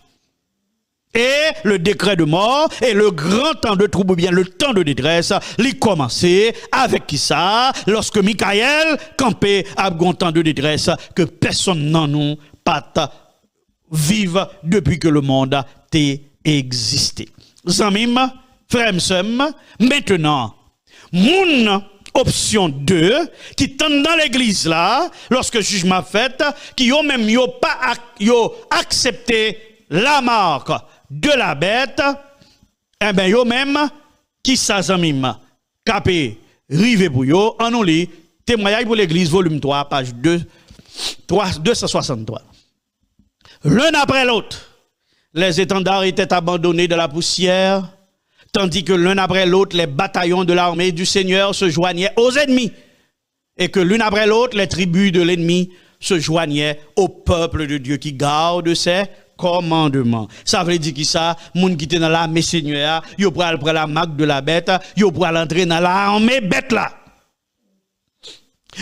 et le décret de mort, et le grand temps de trouble, ou bien le temps de détresse, il commençait avec qui ça, lorsque Michael campait à un temps de détresse, que personne n'en nous pas vive depuis que le monde a existé. Zamim, frère maintenant, mon option 2, qui tendent dans l'église là, lorsque le jugement fait, qui ont même pas accepté la marque de la bête, eh ben yo même qui ça zamim capé rive pour yo en nous lit témoignage pour l'église volume 3 page 263. L'un après l'autre, les étendards étaient abandonnés de la poussière, tandis que l'un après l'autre les bataillons de l'armée du Seigneur se joignaient aux ennemis, et que l'une après l'autre les tribus de l'ennemi se joignaient au peuple de Dieu qui garde ses commandement. Ça veut dire que ça, moun qui était dans l'armée Seigneur, yo pral prendre la marque de la bête, yo pral entrer dans l'armée bête là.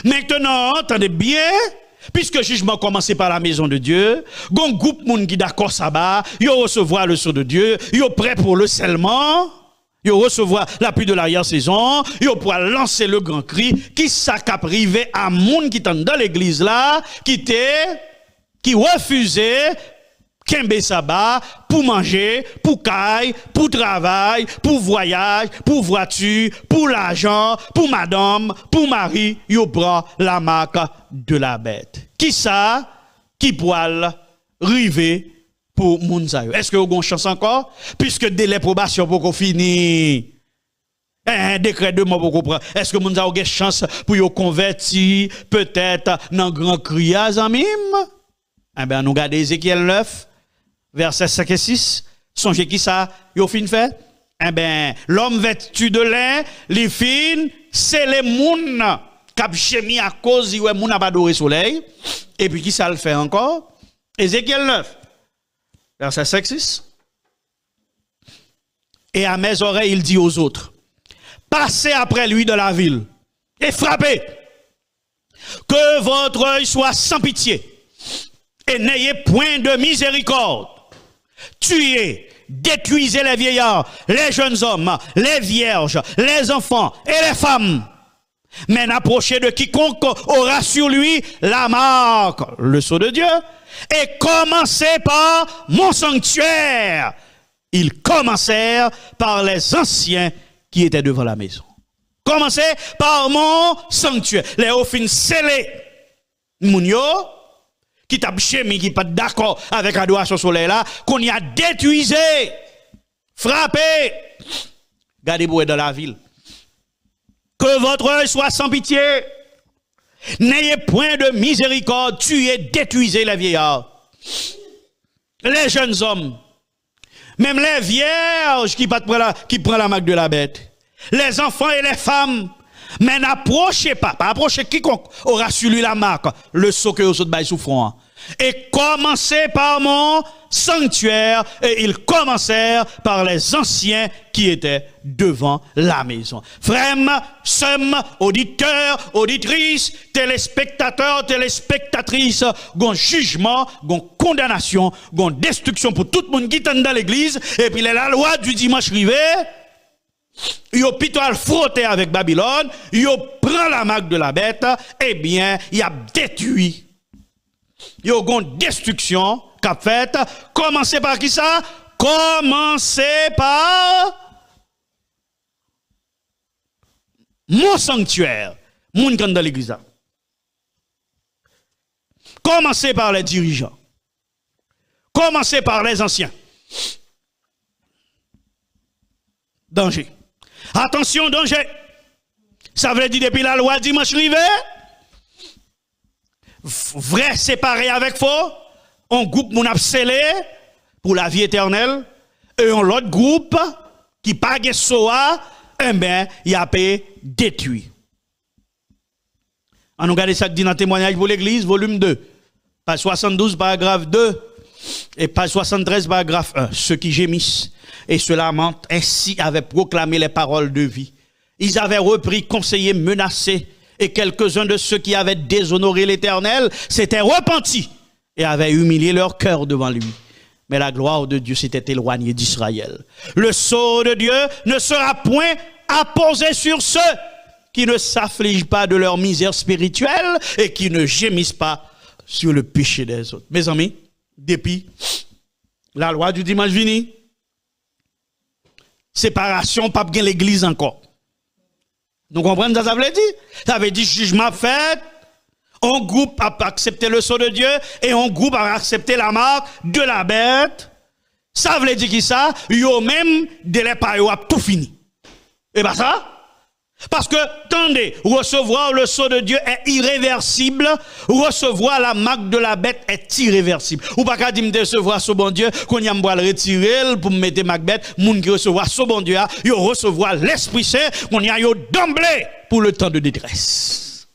Maintenant, entendez bien, puisque le jugement commence par la maison de Dieu, gon groupe moun qui d'accord ça va, yo recevoir le sceau de Dieu, yo prêt pour le scellement, yo recevoir la pluie de l'arrière-saison, yo pour lancer le grand cri, qui ça qu'a privé à moun qui est dans l'église là, qui refusait Kembe Saba pour manger, pour caille, pour travail, pour voyage, pour voiture, pour l'argent, pour madame, pour mari, yo prend la marque de la bête. Qui ça? Qui poil river pour Mounzayo? Est-ce que vous avez une chance encore? Puisque délai probation pour qu'on finisse. Un décret de mort pour comprendre. Est-ce que Mounzayo a une chance pour vous convertir peut-être dans grand cri à Zamim? Eh bien, nous regardons Ézéchiel 9. Verset 5 et 6, songez qui ça, yo fin fait? Eh ben, l'homme vêtu de lin, les fin, c'est les moun, cap chemi à cause, ouais, moun a pas adoré soleil. Et puis qui ça le fait encore? Ézéchiel 9, verset 5 et 6. Et à mes oreilles, il dit aux autres, passez après lui de la ville et frappez, que votre œil soit sans pitié et n'ayez point de miséricorde. Tuez, détruisez les vieillards, les jeunes hommes, les vierges, les enfants et les femmes. Mais n'approchez de quiconque aura sur lui la marque, le sceau de Dieu, et commencez par mon sanctuaire. Ils commencèrent par les anciens qui étaient devant la maison. Commencez par mon sanctuaire. Les offines scellées. Mounio, qui t'a chemi, qui pas d'accord avec l'adoration soleil là, qu'on y a détruisé, frappé. Gardez pour dans la ville. Que votre œil soit sans pitié. N'ayez point de miséricorde, tuez, détruisez les vieillards. Les jeunes hommes. Même les vierges qui prennent la marque de la bête. Les enfants et les femmes. Mais n'approchez pas approchez quiconque aura sur lui la marque, le sceau que vous autres bail souffrant. Et commencez par mon sanctuaire, et ils commencèrent par les anciens qui étaient devant la maison. Frères, sœurs, auditeurs, auditrices, téléspectateurs, téléspectatrices, gon jugement, gon condamnation, gon destruction pour tout le monde qui est dans l'église, et puis la loi du dimanche rivé. Yo plutôt al frotter avec Babylone, yo prend la marque de la bête, eh bien, il a détruit. Yo gon destruction qu'a fait. Commencez par qui ça? Commencez par mon sanctuaire, moun kan dans l'église. Commencez par les dirigeants. Commencez par les anciens. Danger. Attention, danger. Ça veut dire depuis la loi dimanche rivé, vrai séparé avec faux, un groupe moun ap scellé pour la vie éternelle, et un autre groupe qui pas gen soa, eh ben, y a été détruit. On nous regarde ça dit dans témoignage pour l'église, volume 2, Page 72, paragraphe 2. Et page 73, paragraphe 1. Ceux qui gémissent et se lamentent ainsi avaient proclamé les paroles de vie. Ils avaient repris, conseillé, menacé. Et quelques-uns de ceux qui avaient déshonoré l'Éternel s'étaient repentis et avaient humilié leur cœur devant lui. Mais la gloire de Dieu s'était éloignée d'Israël. Le sceau de Dieu ne sera point apposé sur ceux qui ne s'affligent pas de leur misère spirituelle et qui ne gémissent pas sur le péché des autres. Mes amis, depuis la loi du dimanche vini, séparation, pas bien l'église encore. Nous comprenons ça veut dire? Ça veut dire jugement fait, un groupe a accepté le sceau de Dieu et un groupe a accepté la marque de la bête. Ça veut dire qui ça? Yo même, délai pas yo a tout fini. Et pas ça? Parce que, attendez, recevoir le sceau de Dieu est irréversible, recevoir la marque de la bête est irréversible. Ou pas qu'à dire me recevoir ce bon Dieu, qu'on y a me retirer pour me mettre ma bête, moun qui recevoir ce bon Dieu, yo recevoir l'Esprit Saint, qu'on y a yo d'emblée pour le temps de détresse.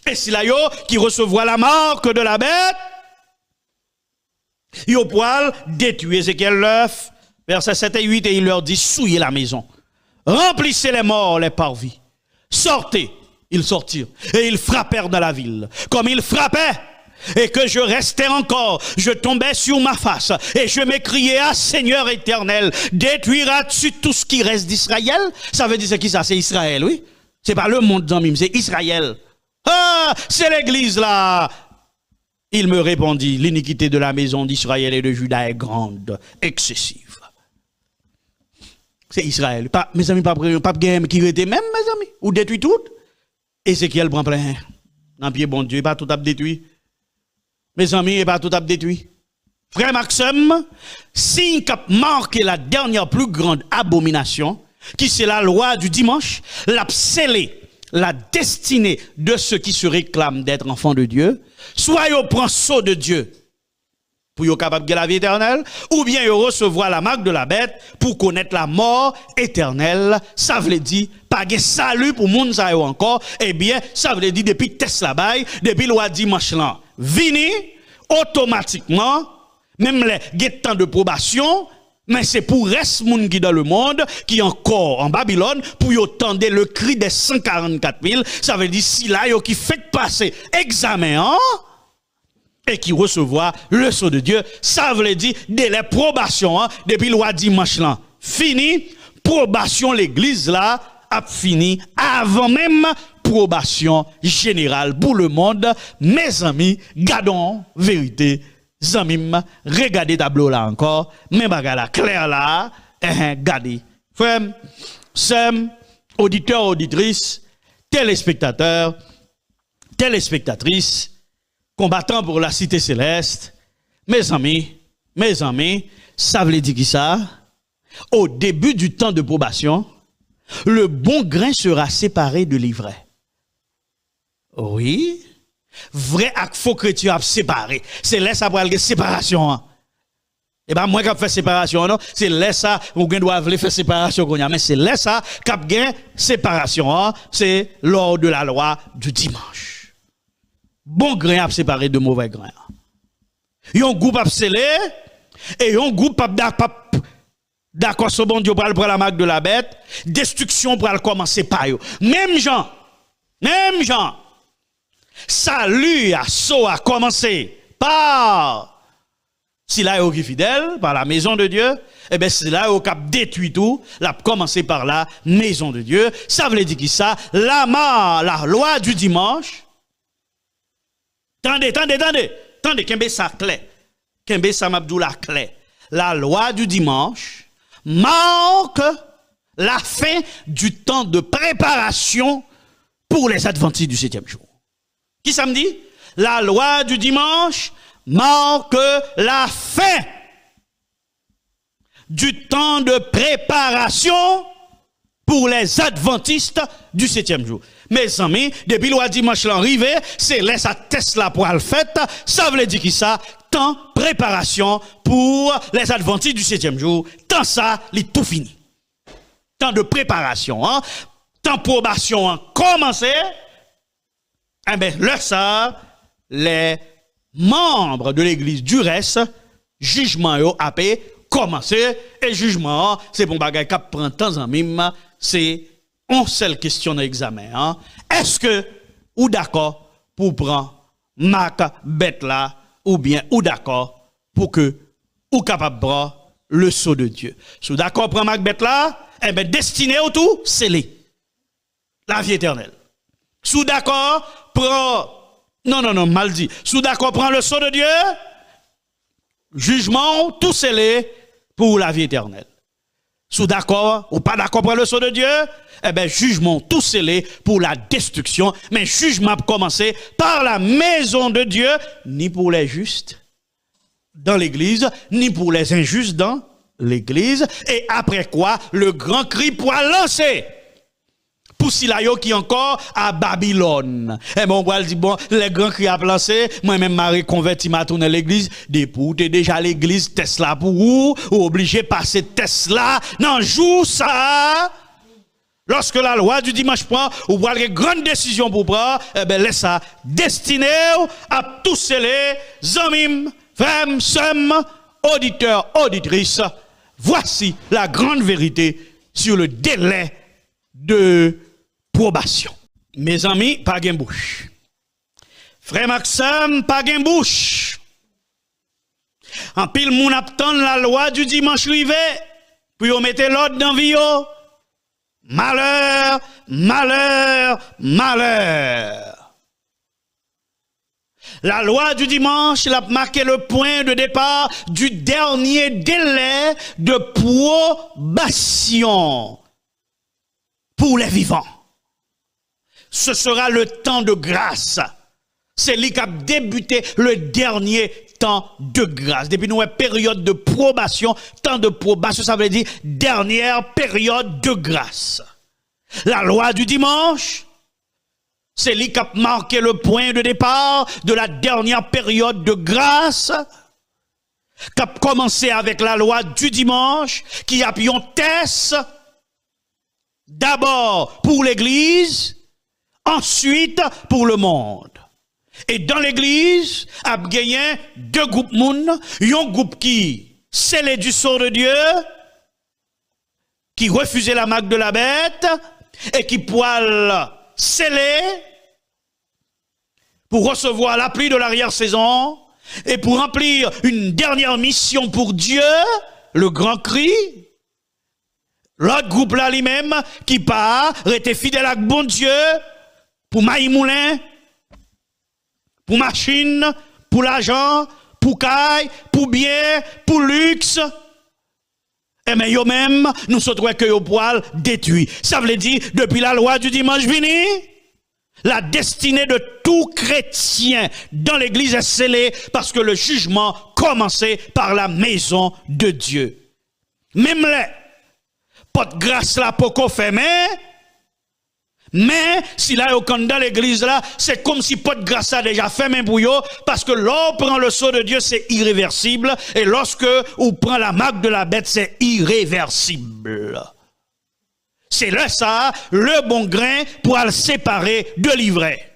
Et si là yo qui recevoir la marque de la bête, yo poil détruire Ézéchiel 9, versets 7 et 8, et il leur dit, souillez la maison. Remplissez les morts, les parvis. Sortez. Ils sortirent. Et ils frappèrent dans la ville. Comme ils frappaient, et que je restais encore, je tombais sur ma face. Et je m'écriais, ah Seigneur éternel, détruiras-tu tout ce qui reste d'Israël? Ça veut dire c'est qui ça? C'est Israël, oui. C'est pas le monde d'en mime, c'est Israël. Ah, c'est l'église là. Il me répondit, l'iniquité de la maison d'Israël et de Juda est grande, excessive. C'est Israël. Pas, mes amis, pas de qui était même, mes amis. Ou détruit tout. Ézéchiel prend plein. Dans pied bon Dieu, pas tout a détruit. Mes amis, pas tout a détruit. Frère Maxime, signe qui a marqué la dernière plus grande abomination, qui c'est la loi du dimanche, l'a scellé la destinée de ceux qui se réclament d'être enfants de Dieu, soit ils prennent sceau de Dieu pour être capable de la vie éternelle, ou bien ils recevoir la marque de la bête pour connaître la mort éternelle. Ça veut dire, pas de salut pour moun sa encore, eh bien, ça veut dire, depuis Tesla bay, depuis loi dimanche là, vini, automatiquement, même les temps de probation, mais c'est pour reste moun qui dans le monde, qui encore en Babylone, pour y entendre le cri des 144 000, ça veut dire, si là, yo qui fait passer examen, hein, et qui recevoir le sceau de Dieu, ça veut dire dès les probations, hein, depuis loi dimanche là, fini, probation l'église là, a fini, avant même probation générale pour le monde. Mes amis, gardons vérité, amis, regardez tableau là encore, mais bagala clair là, regardez. Frère, sem, auditeurs, auditrices, téléspectateurs, téléspectatrices, combattant pour la cité céleste, mes amis, ça veut dire qui ça? Au début du temps de probation, le bon grain sera séparé de l'ivraie. Oui, vrai ak faux chrétien a séparé. C'est là ça pour la séparation. Hein. Et ben moi qui fait séparation non, c'est là ça ou gen doit faire séparation qu'on y a, mais c'est là ça cap gain séparation, hein. C'est lors de la loi du dimanche. Bon grain a séparé de mauvais grain. Yon groupe a scellé et yon groupe a d'accord ce bon Dieu pour la marque de la bête, destruction pour commencer par yo. Même gens, salut à so a commencé par si là yo qui fidèle par la maison de Dieu, eh ben c'est là yo cap détruit tout, l'a commencé par la maison de Dieu. Ça veut dire qui ça? La loi du dimanche. Tendez, kembe sa clé. Kembe sa mabdou la clé. La loi du dimanche marque la fin du temps de préparation pour les adventistes du 7e jour. Qui ça me dit? La loi du dimanche marque la fin du temps de préparation pour les adventistes du 7e jour. Mes amis, depuis le dimanche l'arrivée, c'est laisse à Tesla pour le fait, ça veut dire qui ça? Temps préparation pour les adventistes du 7e jour. Tant ça, il tout fini. Temps de préparation, hein? Temps probation hein? Commencé. Eh bien, là ça, les membres de l'église du reste, jugement yo a commencé et jugement c'est bon bagay qui prend temps en mime, c'est une seule question d'examen. Hein? Est-ce que ou d'accord pour prendre Mac bête là ou bien ou d'accord pour que ou capable prendre le sceau de Dieu. Sous d'accord prendre Mac bête là, eh ben destiné au tout, scellé. La vie éternelle. Sous d'accord prend non, mal dit. Sous d'accord prend le sceau de Dieu, jugement tout scellé pour la vie éternelle. Sous d'accord ou pas d'accord prend le sceau de Dieu, eh ben jugement tout scellé pour la destruction, mais jugement commencé par la maison de Dieu, ni pour les justes dans l'église, ni pour les injustes dans l'église, et après quoi le grand cri pourra lancer pour Silayo qui encore à Babylone. Et bon, on dit bon, les grands cris à lancer, moi-même m'a reconverti, m'a tourné l'église, t'es déjà l'église Tesla pour ou obligé de passer Tesla, non, joue ça. Lorsque la loi du dimanche prend, ou voit une grande décision pour prendre, eh ben, laisse ça destiné à tous les amis, frères, sœurs, auditeurs, auditrices. Voici la grande vérité sur le délai de probation. Mes amis, pas gain bouche. Frère Maxime, pas gain bouche. En pile, moun attend la loi du dimanche rivé, puis on mette l'ordre dans vie. Malheur, malheur, malheur. La loi du dimanche a marqué le point de départ du dernier délai de probation pour les vivants. Ce sera le temps de grâce. C'est lui qui a débuté le dernier temps de grâce. Depuis nous, période de probation, temps de probation, ça veut dire dernière période de grâce. La loi du dimanche, c'est lui qui a marqué le point de départ de la dernière période de grâce, qui a commencé avec la loi du dimanche, qui a pu un test, d'abord pour l'Église, ensuite pour le monde. Et dans l'église, a gagné deux groupes moun, un groupe qui scellé du sceau de Dieu, qui refusait la marque de la bête, et qui poil scellé pour recevoir la pluie de l'arrière-saison, et pour remplir une dernière mission pour Dieu, le grand cri. L'autre groupe là lui-même, qui part, était fidèle à bon Dieu, pour Maïmoulin, pour machine, pour l'argent, pour caille, pour bien, pour luxe. Et mais yo même, nous sommes que yo poil détruit. Ça veut dire, depuis la loi du dimanche vini, la destinée de tout chrétien dans l'église est scellée parce que le jugement commençait par la maison de Dieu. Même les, pas de grâce là pour qu'on fait, mais si là, dans l'église là, c'est comme si pas de grâce a déjà fait même pour eux, parce que l'on prend le sceau de Dieu, c'est irréversible, et lorsque on prend la marque de la bête, c'est irréversible. C'est là ça, le bon grain pour le séparer de l'ivraie.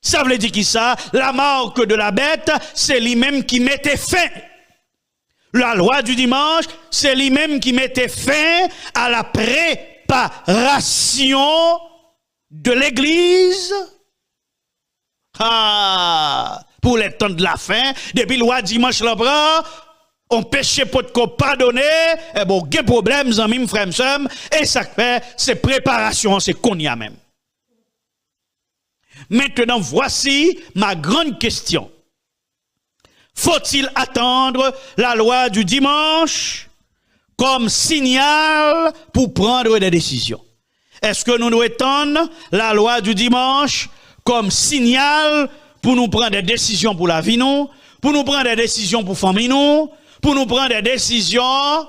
Ça veut dire qui ça? La marque de la bête, c'est lui-même qui mettait fin. La loi du dimanche, c'est lui-même qui mettait fin à la préparation de l'église. Pour les temps de la fin, depuis le loi dimanche là, on péché pour te pardonner, et bon, il y a problème, amis, frères, et ça fait, c'est préparation, c'est qu'on y a même. Maintenant, voici ma grande question. Faut-il attendre la loi du dimanche comme signal pour prendre des décisions? Est-ce que nous devons attendre la loi du dimanche comme signal pour nous prendre des décisions pour la vie, nous, pour nous prendre des décisions pour la famille, nous, pour nous prendre des décisions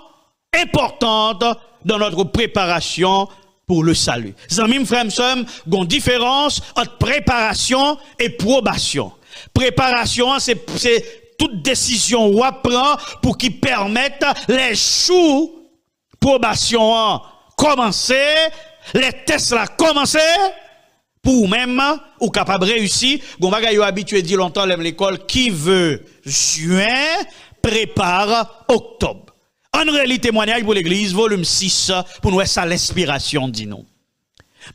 importantes dans notre préparation pour le salut? Amis, frères, sœurs, il y a une différence entre préparation et probation. Préparation, c'est toute décision ou prend pour qui permette les choux probation commencer, les tests là commencer pour même ou capable de réussir. Gon bagay yo habitué dit longtemps l'école qui veut juin prépare octobre. En réalité témoignage pour l'église volume 6 pour nous ça l'inspiration dit nous.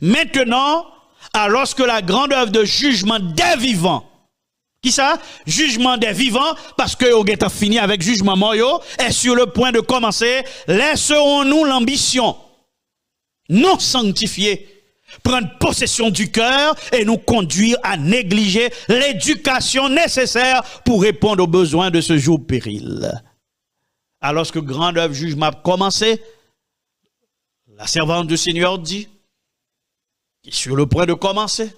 Maintenant alors que la grande œuvre de jugement des vivants qui ça? Jugement des vivants, parce que vous avez fini avec jugement mort, est sur le point de commencer. Laisserons-nous l'ambition non sanctifiée prendre possession du cœur et nous conduire à négliger l'éducation nécessaire pour répondre aux besoins de ce jour péril. Alors que grande œuvre jugement a commencé, la servante du Seigneur dit, qui est sur le point de commencer,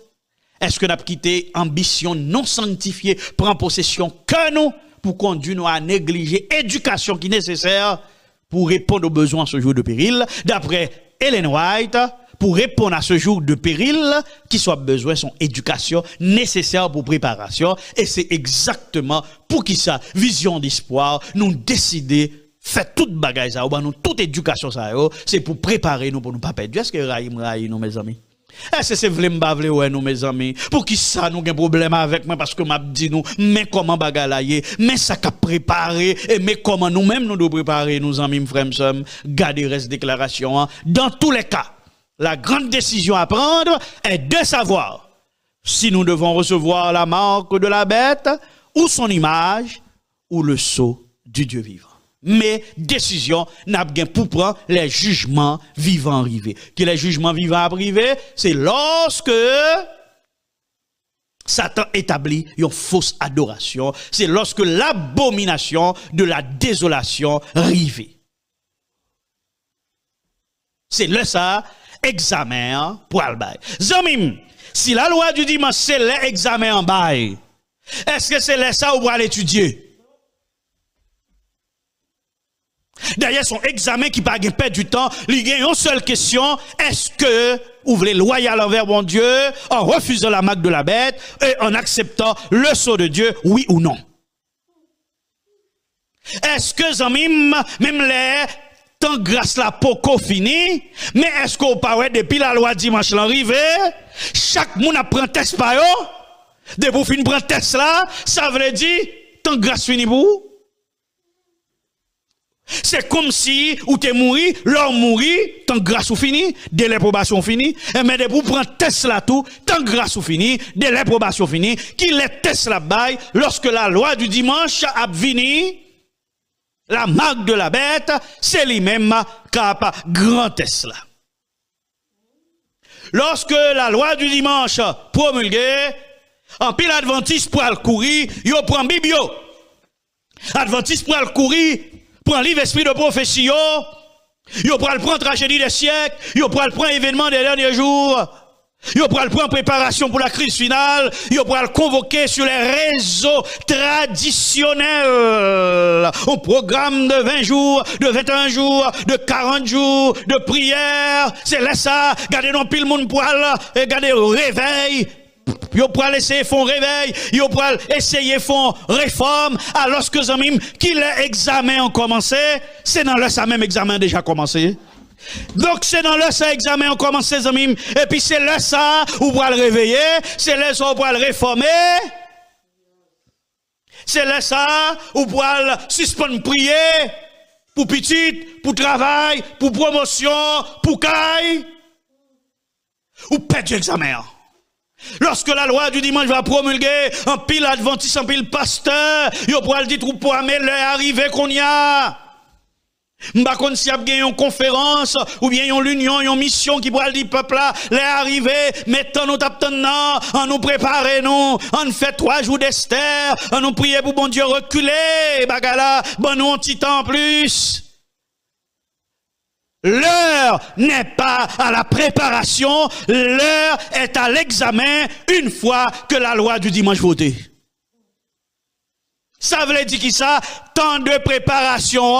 est-ce que nous avons quitté ambition non sanctifiée, prend possession que nous, pour conduire nous à négliger l'éducation qui est nécessaire pour répondre aux besoins à ce jour de péril? D'après Ellen White, pour répondre à ce jour de péril, qui soit besoin son éducation nécessaire pour préparation. Et c'est exactement pour qui ça, vision d'espoir, nous décider, faire toute bagaille ça, nous toute éducation ça, c'est pour préparer nous pour nous pas perdre. Est-ce que raïm nous mes amis? Est-ce que c'est vle m'bavle ouais nous mes amis pour qui ça nous un problème avec moi parce que m'a dit nous mais comment bagalayer mais ça qu'a préparé et mais comment nous même nous devons préparer nos amis frères sœurs garder reste déclaration dans tous les cas la grande décision à prendre est de savoir si nous devons recevoir la marque de la bête ou son image ou le sceau du Dieu vivant. Mais décision n'a pas pour prendre les jugements vivants arrivés. Que les jugements vivants arrivés, c'est lorsque Satan établit une fausse adoration. C'est lorsque l'abomination de la désolation arrive. C'est là ça, examen pour le bail. Zamim, si la loi du dimanche c'est l'examen en bail, est-ce que c'est là ça ou pour l'étudier? D'ailleurs, son examen qui pas perdre du temps, il y a une seule question, est-ce que vous voulez loyal envers mon Dieu en refusant la marque de la bête et en acceptant le sceau de Dieu, oui ou non? Est-ce que zamim, même les temps grâce la poco fini, mais est-ce qu'on parle depuis la loi dimanche l'arrivée, chaque monde apprend test par yo, de vous fin prendre test là, ça veut dire temps grâce fini pour vous? C'est comme si ou t'es mouri, l'homme mouri, tant grâce ou fini, délai probation fini, et mais de pour prendre test là tout, tant grâce ou fini, délai probation fini, qui les test là bail, lorsque la loi du dimanche a vini, la marque de la bête, c'est lui-même cap grand test là. Lorsque la loi du dimanche promulguée, en pile adventiste pour le courir, yo prend Biblio. Adventiste pour le courir, prend livre esprit de prophétie, yo pral prendre tragédie des siècles, yo pral prendre événement des derniers jours, yo pral prendre préparation pour la crise finale, yo pral convoquer sur les réseaux traditionnels un programme de 20 jours, de 21 jours, de 40 jours de prière, c'est là ça, gardez non pile monde poil et gardez au réveil. Yo pral essayer font réveil, yo pral essayer font réforme, alors que zamim qui l'examen ont commencé, c'est dans le ça même examen déjà commencé. Donc c'est dans le ça examen ont commencé zamim et puis c'est là ça où pral réveiller, c'est là ça où pral réformer. C'est là ça où pral suspendre prier pour petite, pour travail, pour promotion, pour caille ou perdre l'examen. Lorsque la loi du dimanche va promulguer, en pile adventiste, en pile pasteur, yo pourra le dire pour mais l'heure arrivé qu'on y a. M'ba kon si y a une conférence, ou bien une union, une mission qui pourra le dire peuple là, l'heure arrivé, mettons nous tapant en nous préparer nous, on fait 3 jours d'Esther, on nous prier pour bon Dieu reculer, bagala, bon nous un petit temps en plus. L'heure n'est pas à la préparation, l'heure est à l'examen une fois que la loi du dimanche votée. Ça veut dire qui ça? Temps de préparation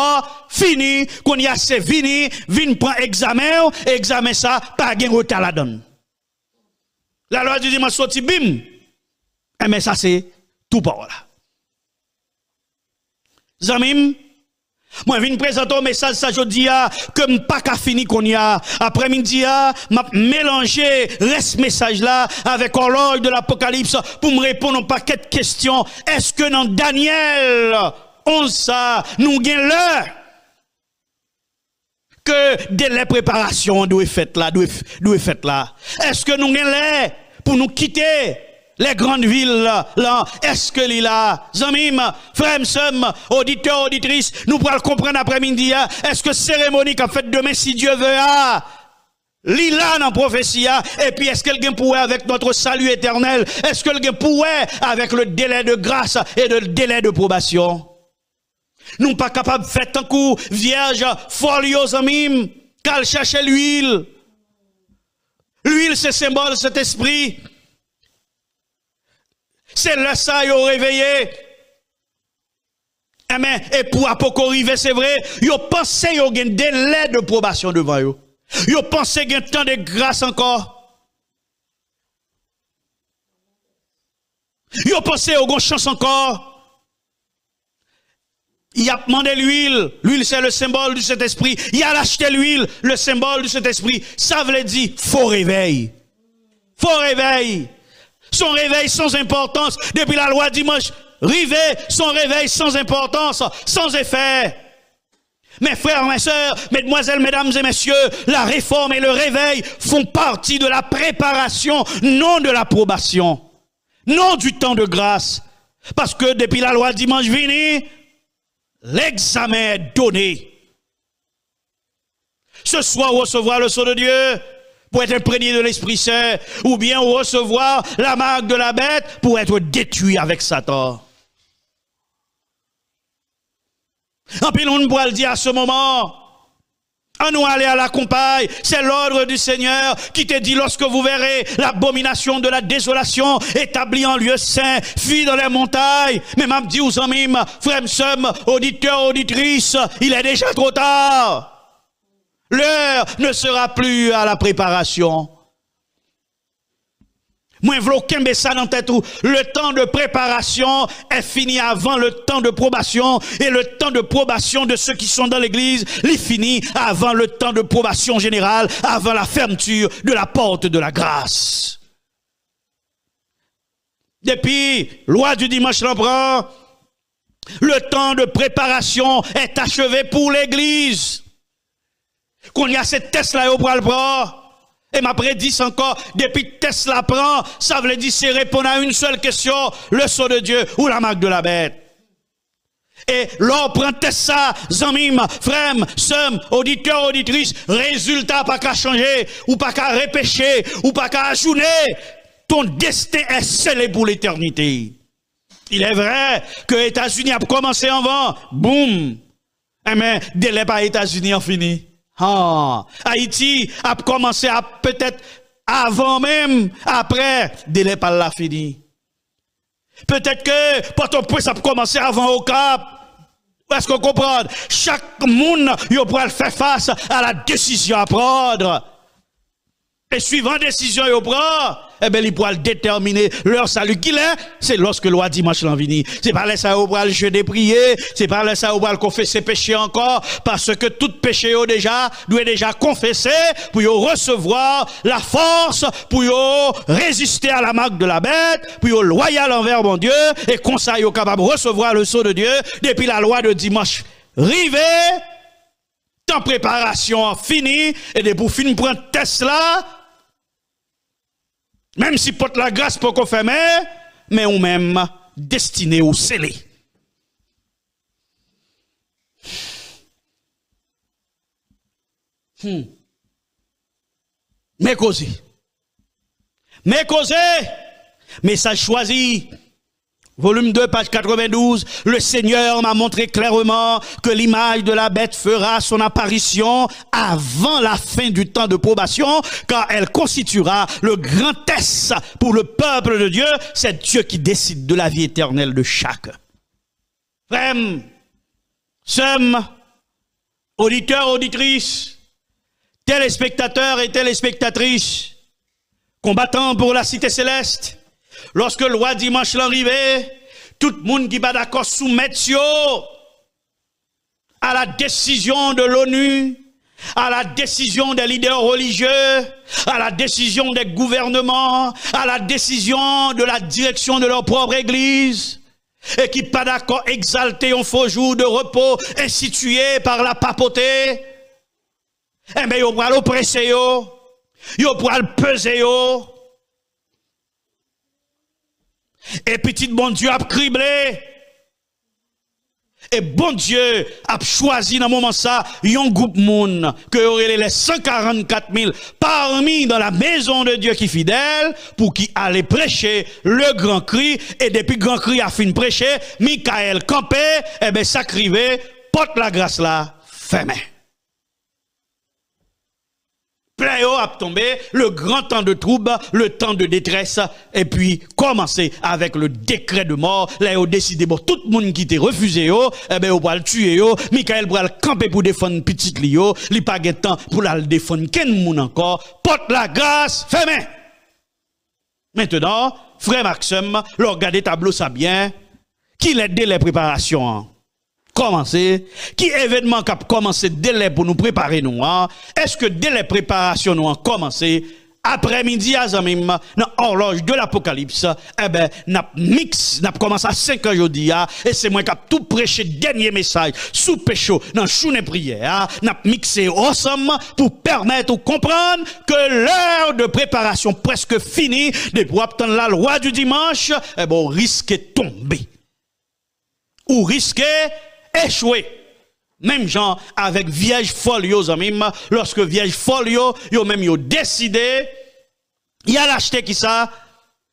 fini, qu'on y a c'est fini, vin prend examen, examen ça, pas gain retard la donne. La loi du dimanche sorti bim. Mais ça c'est tout par là. Zamim, Moi, je viens présenter un message, ça, je dis, que je pas qu'à finir qu'on y a. Après-midi, m'a mélangé, reste message là, avec l'orge de l'Apocalypse, pour me répondre à un paquet de questions. Est-ce que dans Daniel 11, ça, nous gagnons l'heure? Que délai préparation doit être fait là, doit être fait là. Est-ce que nous gagnons l'heure pour nous quitter? Les grandes villes, là, est-ce que là, Zamim, frères, sœurs, auditeurs, auditrices, nous pourrons le comprendre après-midi, est-ce que cérémonie qu'a fait demain, si Dieu veut, Lila dans la prophétie, et puis est-ce qu'elle pourrait avec notre salut éternel, est-ce qu'elle pourrait avec le délai de grâce et le délai de probation? Nous pas capables de faire un coup, vierge, folio, Zamim, qu'elle cherche l'huile. L'huile, c'est symbole de cet esprit. C'est là ça, ils ont réveillé. Et pour Apocorive, c'est vrai, ils ont pensé qu'ils ont un délai de probation devant eux. Ils ont pensé qu'il y a un temps de grâce encore. Ils ont pensé qu'ils ont une chance encore. Il a demandé l'huile. L'huile, c'est le symbole de cet esprit. Il a acheté l'huile, le symbole de cet esprit. Ça veut dire, faux réveil. Faux réveil. Son réveil sans importance, depuis la loi dimanche, rivé, son réveil sans importance, sans effet. Mes frères, mes sœurs, mesdemoiselles, mesdames et messieurs, la réforme et le réveil font partie de la préparation, non de l'approbation, non du temps de grâce. Parce que depuis la loi dimanche vini, l'examen est donné. Ce soir, recevoir le sceau de Dieu, pour être imprégné de l'Esprit Saint, ou bien recevoir la marque de la bête pour être détruit avec Satan. En plus, on pourra le dire à ce moment, à nous aller à la campagne, c'est l'ordre du Seigneur qui te dit lorsque vous verrez l'abomination de la désolation établie en lieu saint, fuis dans les montagnes. Mais m'a dit aux amis, frères, sœurs, auditeurs, auditrices, il est déjà trop tard. L'heure ne sera plus à la préparation. Moi, je veux aucun ça dans tête où le temps de préparation est fini avant le temps de probation et le temps de probation de ceux qui sont dans l'église est fini avant le temps de probation générale, avant la fermeture de la porte de la grâce. Depuis, loi du dimanche l'empereur, le temps de préparation est achevé pour l'église. Qu'on y a cette Tesla au bras le bras. Et m'a prédit encore, depuis Tesla prend, ça veut dire c'est répondre à une seule question, le sceau de Dieu ou la marque de la bête. Et l'on prend Tesla, zamim, frère, somme, auditeur, auditrice, résultat pas qu'à changer, ou pas qu'à repêcher, ou pas qu'à ajouter. Ton destin est scellé pour l'éternité. Il est vrai que les États-Unis a commencé avant, boum. Mais délai pas États-Unis en fini. Haïti a commencé à peut-être avant même, après, délai pas la fini. Peut-être que Port-au-Prince a commencé avant au Cap. Est-ce qu'on comprend? Chaque monde, il pourra faire face à la décision à prendre. Et suivant la décision qu'il prend, eh bien, il pourra déterminer leur salut qu'il est, c'est lorsque le loi dimanche l'en vini. C'est pas là ça où pourra le jeûner prier, c'est pas là ça où pourra le confesser péché encore, parce que tout péché doit déjà confesser pour recevoir la force, pour résister à la marque de la bête, pour loyal envers mon Dieu, et comme ça, il est capable de recevoir le sceau de Dieu, depuis la loi de dimanche rivé, temps préparation fini, et de pour finir prendre Tesla, même si porte la grâce pour qu'on fait, mais ou même destiné ou scellé. Mais causé. Message choisi. Volume 2, page 92, le Seigneur m'a montré clairement que l'image de la bête fera son apparition avant la fin du temps de probation, car elle constituera le grand test pour le peuple de Dieu. C'est Dieu qui décide de la vie éternelle de chacun. Frères, sœurs, auditeurs, auditrices, téléspectateurs et téléspectatrices, combattants pour la cité céleste, lorsque le roi dimanche l'arrivée, tout le monde qui va d'accord soumettre à à la décision de l'ONU, à la décision des leaders religieux, à la décision des gouvernements, à la décision de la direction de leur propre église, et qui pas d'accord exalter un faux jour de repos institué par la papauté, eh bien, ils vont l'oppresser, ils vont le peser, et petit bon Dieu a criblé. Et bon Dieu a choisi dans le moment ça, un groupe monde que aurait les 144 000 parmi dans la maison de Dieu qui est fidèle pour qui allait prêcher le grand cri. Et depuis grand cri a fini prêcher, Michael campé, et bien ça criait, porte la grâce là, fermé. Pléo a tombé, le grand temps de trouble, le temps de détresse, et puis commencer avec le décret de mort. Là, ils ont décidé, bon, tout le monde qui était refusé, eh ben, on va le tuer, Michael va le camper pour défendre petit Lio, il n'y a pas de temps pour le défendre, quel monde encore, porte la grâce, fermé. Maintenant, frère Maxime, le regardez tableau ça bien, qui l'aide les préparations? Commencer, qui événement qui a commencé dès pour nous préparer nous, est-ce que dès les préparations nous ont commencé, après-midi à Zamim, dans l'horloge de l'Apocalypse, eh ben, n'a commencé à 5 heures aujourd'hui, et c'est moi qui a tout prêché dernier message, sous pécho, dans choune prière, n'a mixé ensemble pour permettre ou comprendre que l'heure de préparation presque finie, de pour obtenir la loi du dimanche, eh ben, on risque de tomber. Ou risque échouer. Même gens avec Vierge Folio, lorsque Vierge Folio, yo même yo décidé, il a acheté qui ça?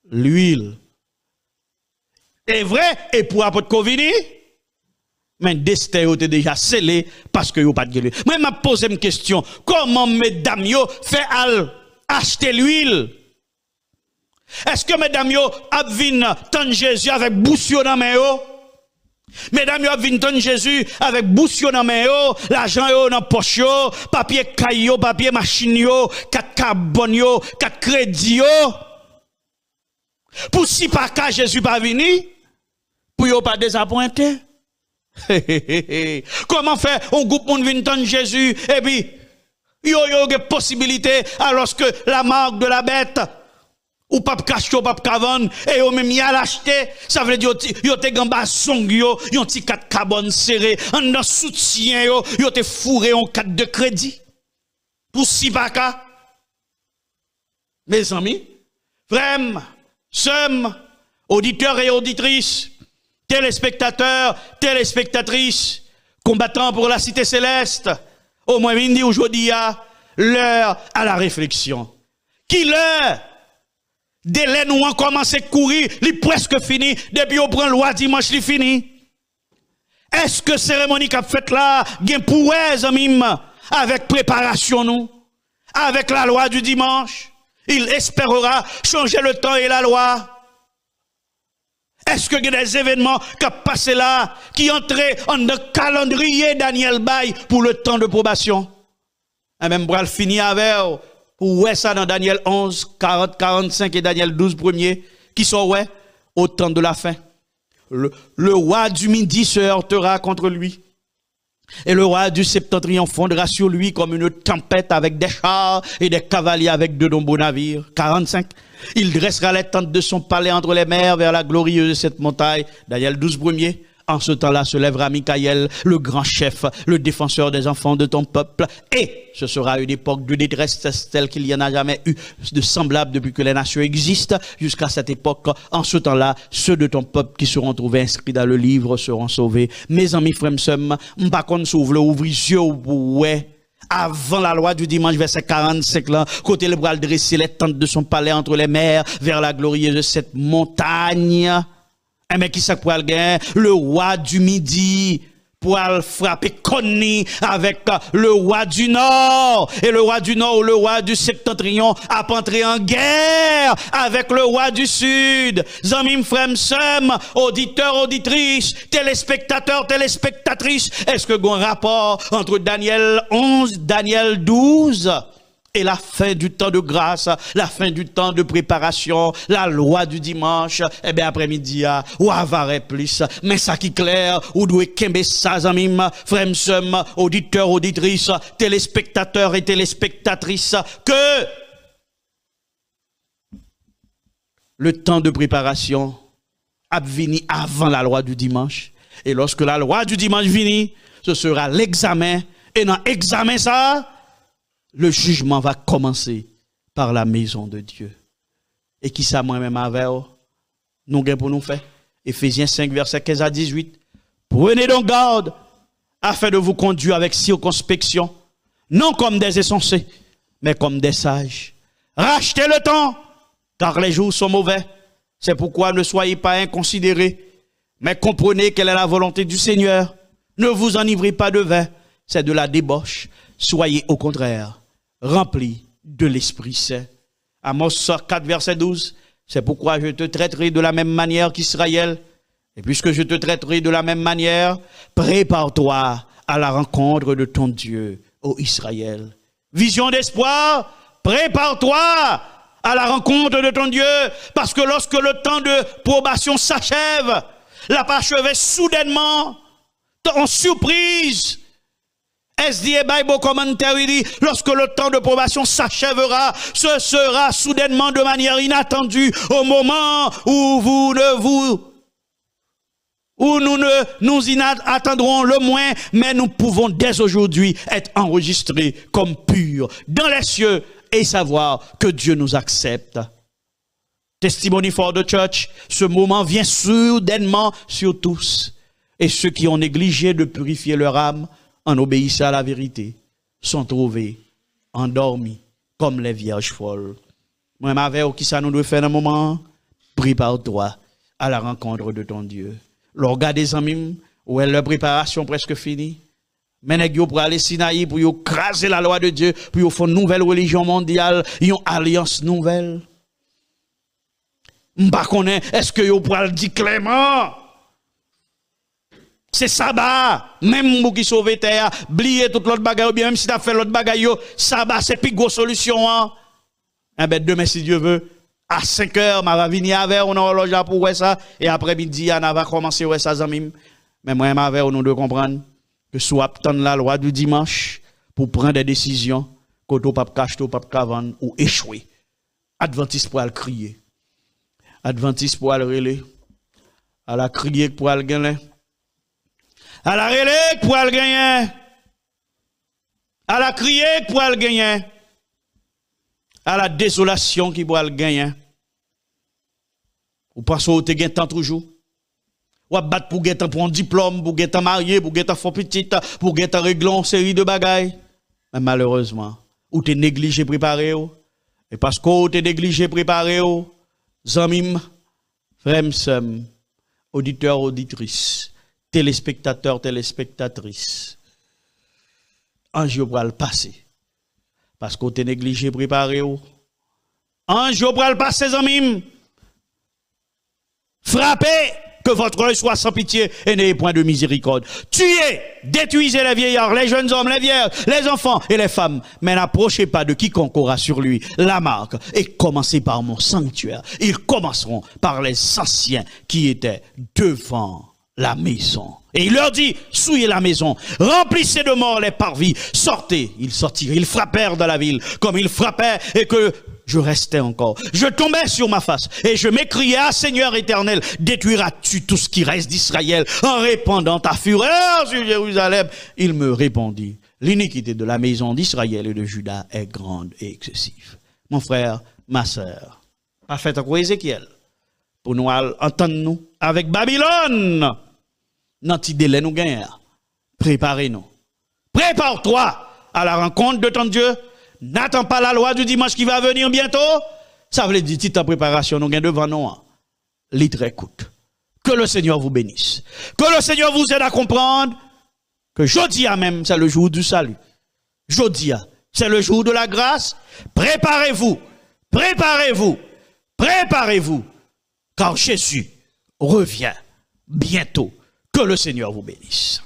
L'huile. C'est vrai, et pour apporter Covid, mais destin était déjà scellé parce que yo pas de l'huile. Moi, m'a posé une question, comment mesdames yo fait acheter l'huile? Est-ce que mesdames yo abvin tant Jésus avec boussio dans main yo? Mesdames, vous avez vu Jésus avec boussio dans main, l'argent dans poche, papier caillou, papier machine, 4 carbone, 4 crédits. Pour si pas qu'à Jésus pas venir, pour ne pas désappointer. Comment faire un groupe monde vient dans Jésus et puis il y a une possibilité alors que la marque de la bête ou pas cache ou pas cavane et ou même y a l'acheter ça veut dire yo te gamba song yo yon ti 4 carbone serré en dans soutien yo te fourré en 4 de crédit pour si pas ka mes amis frères sœurs auditeurs et auditrices téléspectateurs téléspectatrices combattants pour la cité céleste au moins midi aujourd'hui à l'heure à la réflexion qui l'heure délai nous ont commencé à courir, il est presque fini, depuis on prend loi dimanche, il fini. Est-ce que cérémonie qu'a fait là, gen pour avec préparation nous, avec la loi du dimanche, il espérera changer le temps et la loi. Est-ce que il y a des événements qui ont passé là, qui entraient en le calendrier Daniel Bay pour le temps de probation? Et même pour le finir avec ouais ça dans Daniel 11, 40, 45 et Daniel 12 premier, qui sont ouais, au temps de la fin. Le roi du midi se heurtera contre lui. Et le roi du septentrion fondera sur lui comme une tempête avec des chars et des cavaliers avec de nombreux navires. 45. Il dressera les tentes de son palais entre les mers vers la glorieuse de cette montagne. Daniel 12 premier. En ce temps-là se lèvera Michael, le grand chef, le défenseur des enfants de ton peuple. Et ce sera une époque de détresse telle qu'il n'y en a jamais eu de semblable depuis que les nations existent. Jusqu'à cette époque, en ce temps-là, ceux de ton peuple qui seront trouvés inscrits dans le livre seront sauvés. Mes amis, frères, m'pas qu'on s'ouvre le ouvrir yeux ouais. Avant la loi du dimanche, verset 45, là, côté le bras dresser les tentes de son palais entre les mers vers la glorieuse de cette montagne. Mais qui ça pour le roi du midi pour frapper Conny avec le roi du nord et le roi du nord ou le roi du septentrion a entré en guerre avec le roi du sud. Zamim frères sœurs, auditeurs auditrices, téléspectateurs téléspectatrices, est-ce que il y a un rapport entre Daniel 11, Daniel 12 ? et la fin du temps de grâce, la fin du temps de préparation, la loi du dimanche, eh bien après-midi, ou avare plus, mais ça qui clair, ou doit kembe ça, zamim, frère, auditeurs, auditrices, téléspectateurs et téléspectatrices, que le temps de préparation a venu avant la loi du dimanche. Et lorsque la loi du dimanche vient, ce sera l'examen. Et dans l'examen, ça, le jugement va commencer par la maison de Dieu. Et qui ça, moi-même, avec nous, pour nous faire? Éphésiens 5, verset 15 à 18. Prenez donc garde afin de vous conduire avec circonspection, non comme des insensés, mais comme des sages. Rachetez le temps, car les jours sont mauvais. C'est pourquoi ne soyez pas inconsidérés, mais comprenez quelle est la volonté du Seigneur. Ne vous enivrez pas de vin, c'est de la débauche. Soyez au contraire remplis de l'Esprit Saint. Amos 4, verset 12. C'est pourquoi je te traiterai de la même manière qu'Israël. Et puisque je te traiterai de la même manière, prépare-toi à la rencontre de ton Dieu, ô Israël. Vision d'espoir, prépare-toi à la rencontre de ton Dieu, parce que lorsque le temps de probation s'achève, la parachève soudainement, en surprise. SDA Bible Commentary dit, lorsque le temps de probation s'achèvera, ce sera soudainement de manière inattendue, au moment où nous ne nous y attendrons le moins, mais nous pouvons dès aujourd'hui être enregistrés comme purs dans les cieux et savoir que Dieu nous accepte. Testimony for the Church, ce moment vient soudainement sur tous. Et ceux qui ont négligé de purifier leur âme en obéissant à la vérité sont trouvés endormis comme les vierges folles. Moi, ma veille, qui ça nous doit faire un moment? Prépare-toi à la rencontre de ton Dieu. L'organe des amis, où est leur préparation presque finie? Mais nous pour aller Sinaï, pour craser la loi de Dieu, pour faire une nouvelle religion mondiale, une alliance nouvelle. M'pa connaît, est-ce que vous pourrez le dire clairement? C'est sabbat, même vous qui sauvez terre, oubliez toute l'autre bagaille, ou bien même si tu as fait l'autre bagaille, sabbat, c'est plus grosse solution. Hein? Eh bien, demain, si Dieu veut, à 5 heures, je vais venir avec, on a horloge pour voir ça, et après-midi, on va commencer à voir ça, zamim. Mais moi, avec, on doit comprendre que soit attendre la loi du dimanche pour prendre des décisions, quand on ne peut pas acheter, on ne peut pas vendre, ou échouer. Adventiste pour le crier. Adventiste pour le relais. À la crier pour le gagner. À la relais pour le gagner. À la crier pour le gagner. À la désolation qui pour le gagner. Ou pensez que vous avez temps toujours. Ou battre pour gagner pour un diplôme, pour gagner marié, pour gagner fort petite, pour gagner régler une série de bagailles. Mais malheureusement, ou t'es négligé préparé. Et parce que vous t'es négligé préparé. Zamim, frères, auditeurs, auditrices, téléspectateurs, téléspectatrices, ange pour le passer. Parce qu'on t'a négligé préparé. Ange pour le passer, Zamim. Frappez, que votre œil soit sans pitié et n'ayez point de miséricorde. Tuez, détruisez les vieillards, les jeunes hommes, les vierges, les enfants et les femmes. Mais n'approchez pas de quiconque aura sur lui la marque. Et commencez par mon sanctuaire. Ils commenceront par les anciens qui étaient devant la maison. Et il leur dit, souillez la maison, remplissez de morts les parvis, sortez. Ils sortirent, ils frappèrent dans la ville, comme ils frappaient et que je restais encore. Je tombais sur ma face et je m'écriais, ah Seigneur éternel, détruiras-tu tout ce qui reste d'Israël en répandant ta fureur sur Jérusalem? Il me répondit, l'iniquité de la maison d'Israël et de Juda est grande et excessive. Mon frère, ma sœur, pas fait encore Ézéchiel, pour nous entendre nous avec Babylone. Dans petit délai nous gagnons. Préparez-nous. Prépare-toi à la rencontre de ton Dieu. N'attends pas la loi du dimanche qui va venir bientôt. Ça veut dire, si en préparation, nous gagnons devant nous. Litre écoute. Que le Seigneur vous bénisse. Que le Seigneur vous aide à comprendre que jeudi même, c'est le jour du salut. Jeudi, c'est le jour de la grâce. Préparez-vous. Préparez-vous. Préparez-vous. Car Jésus revient bientôt. Que le Seigneur vous bénisse.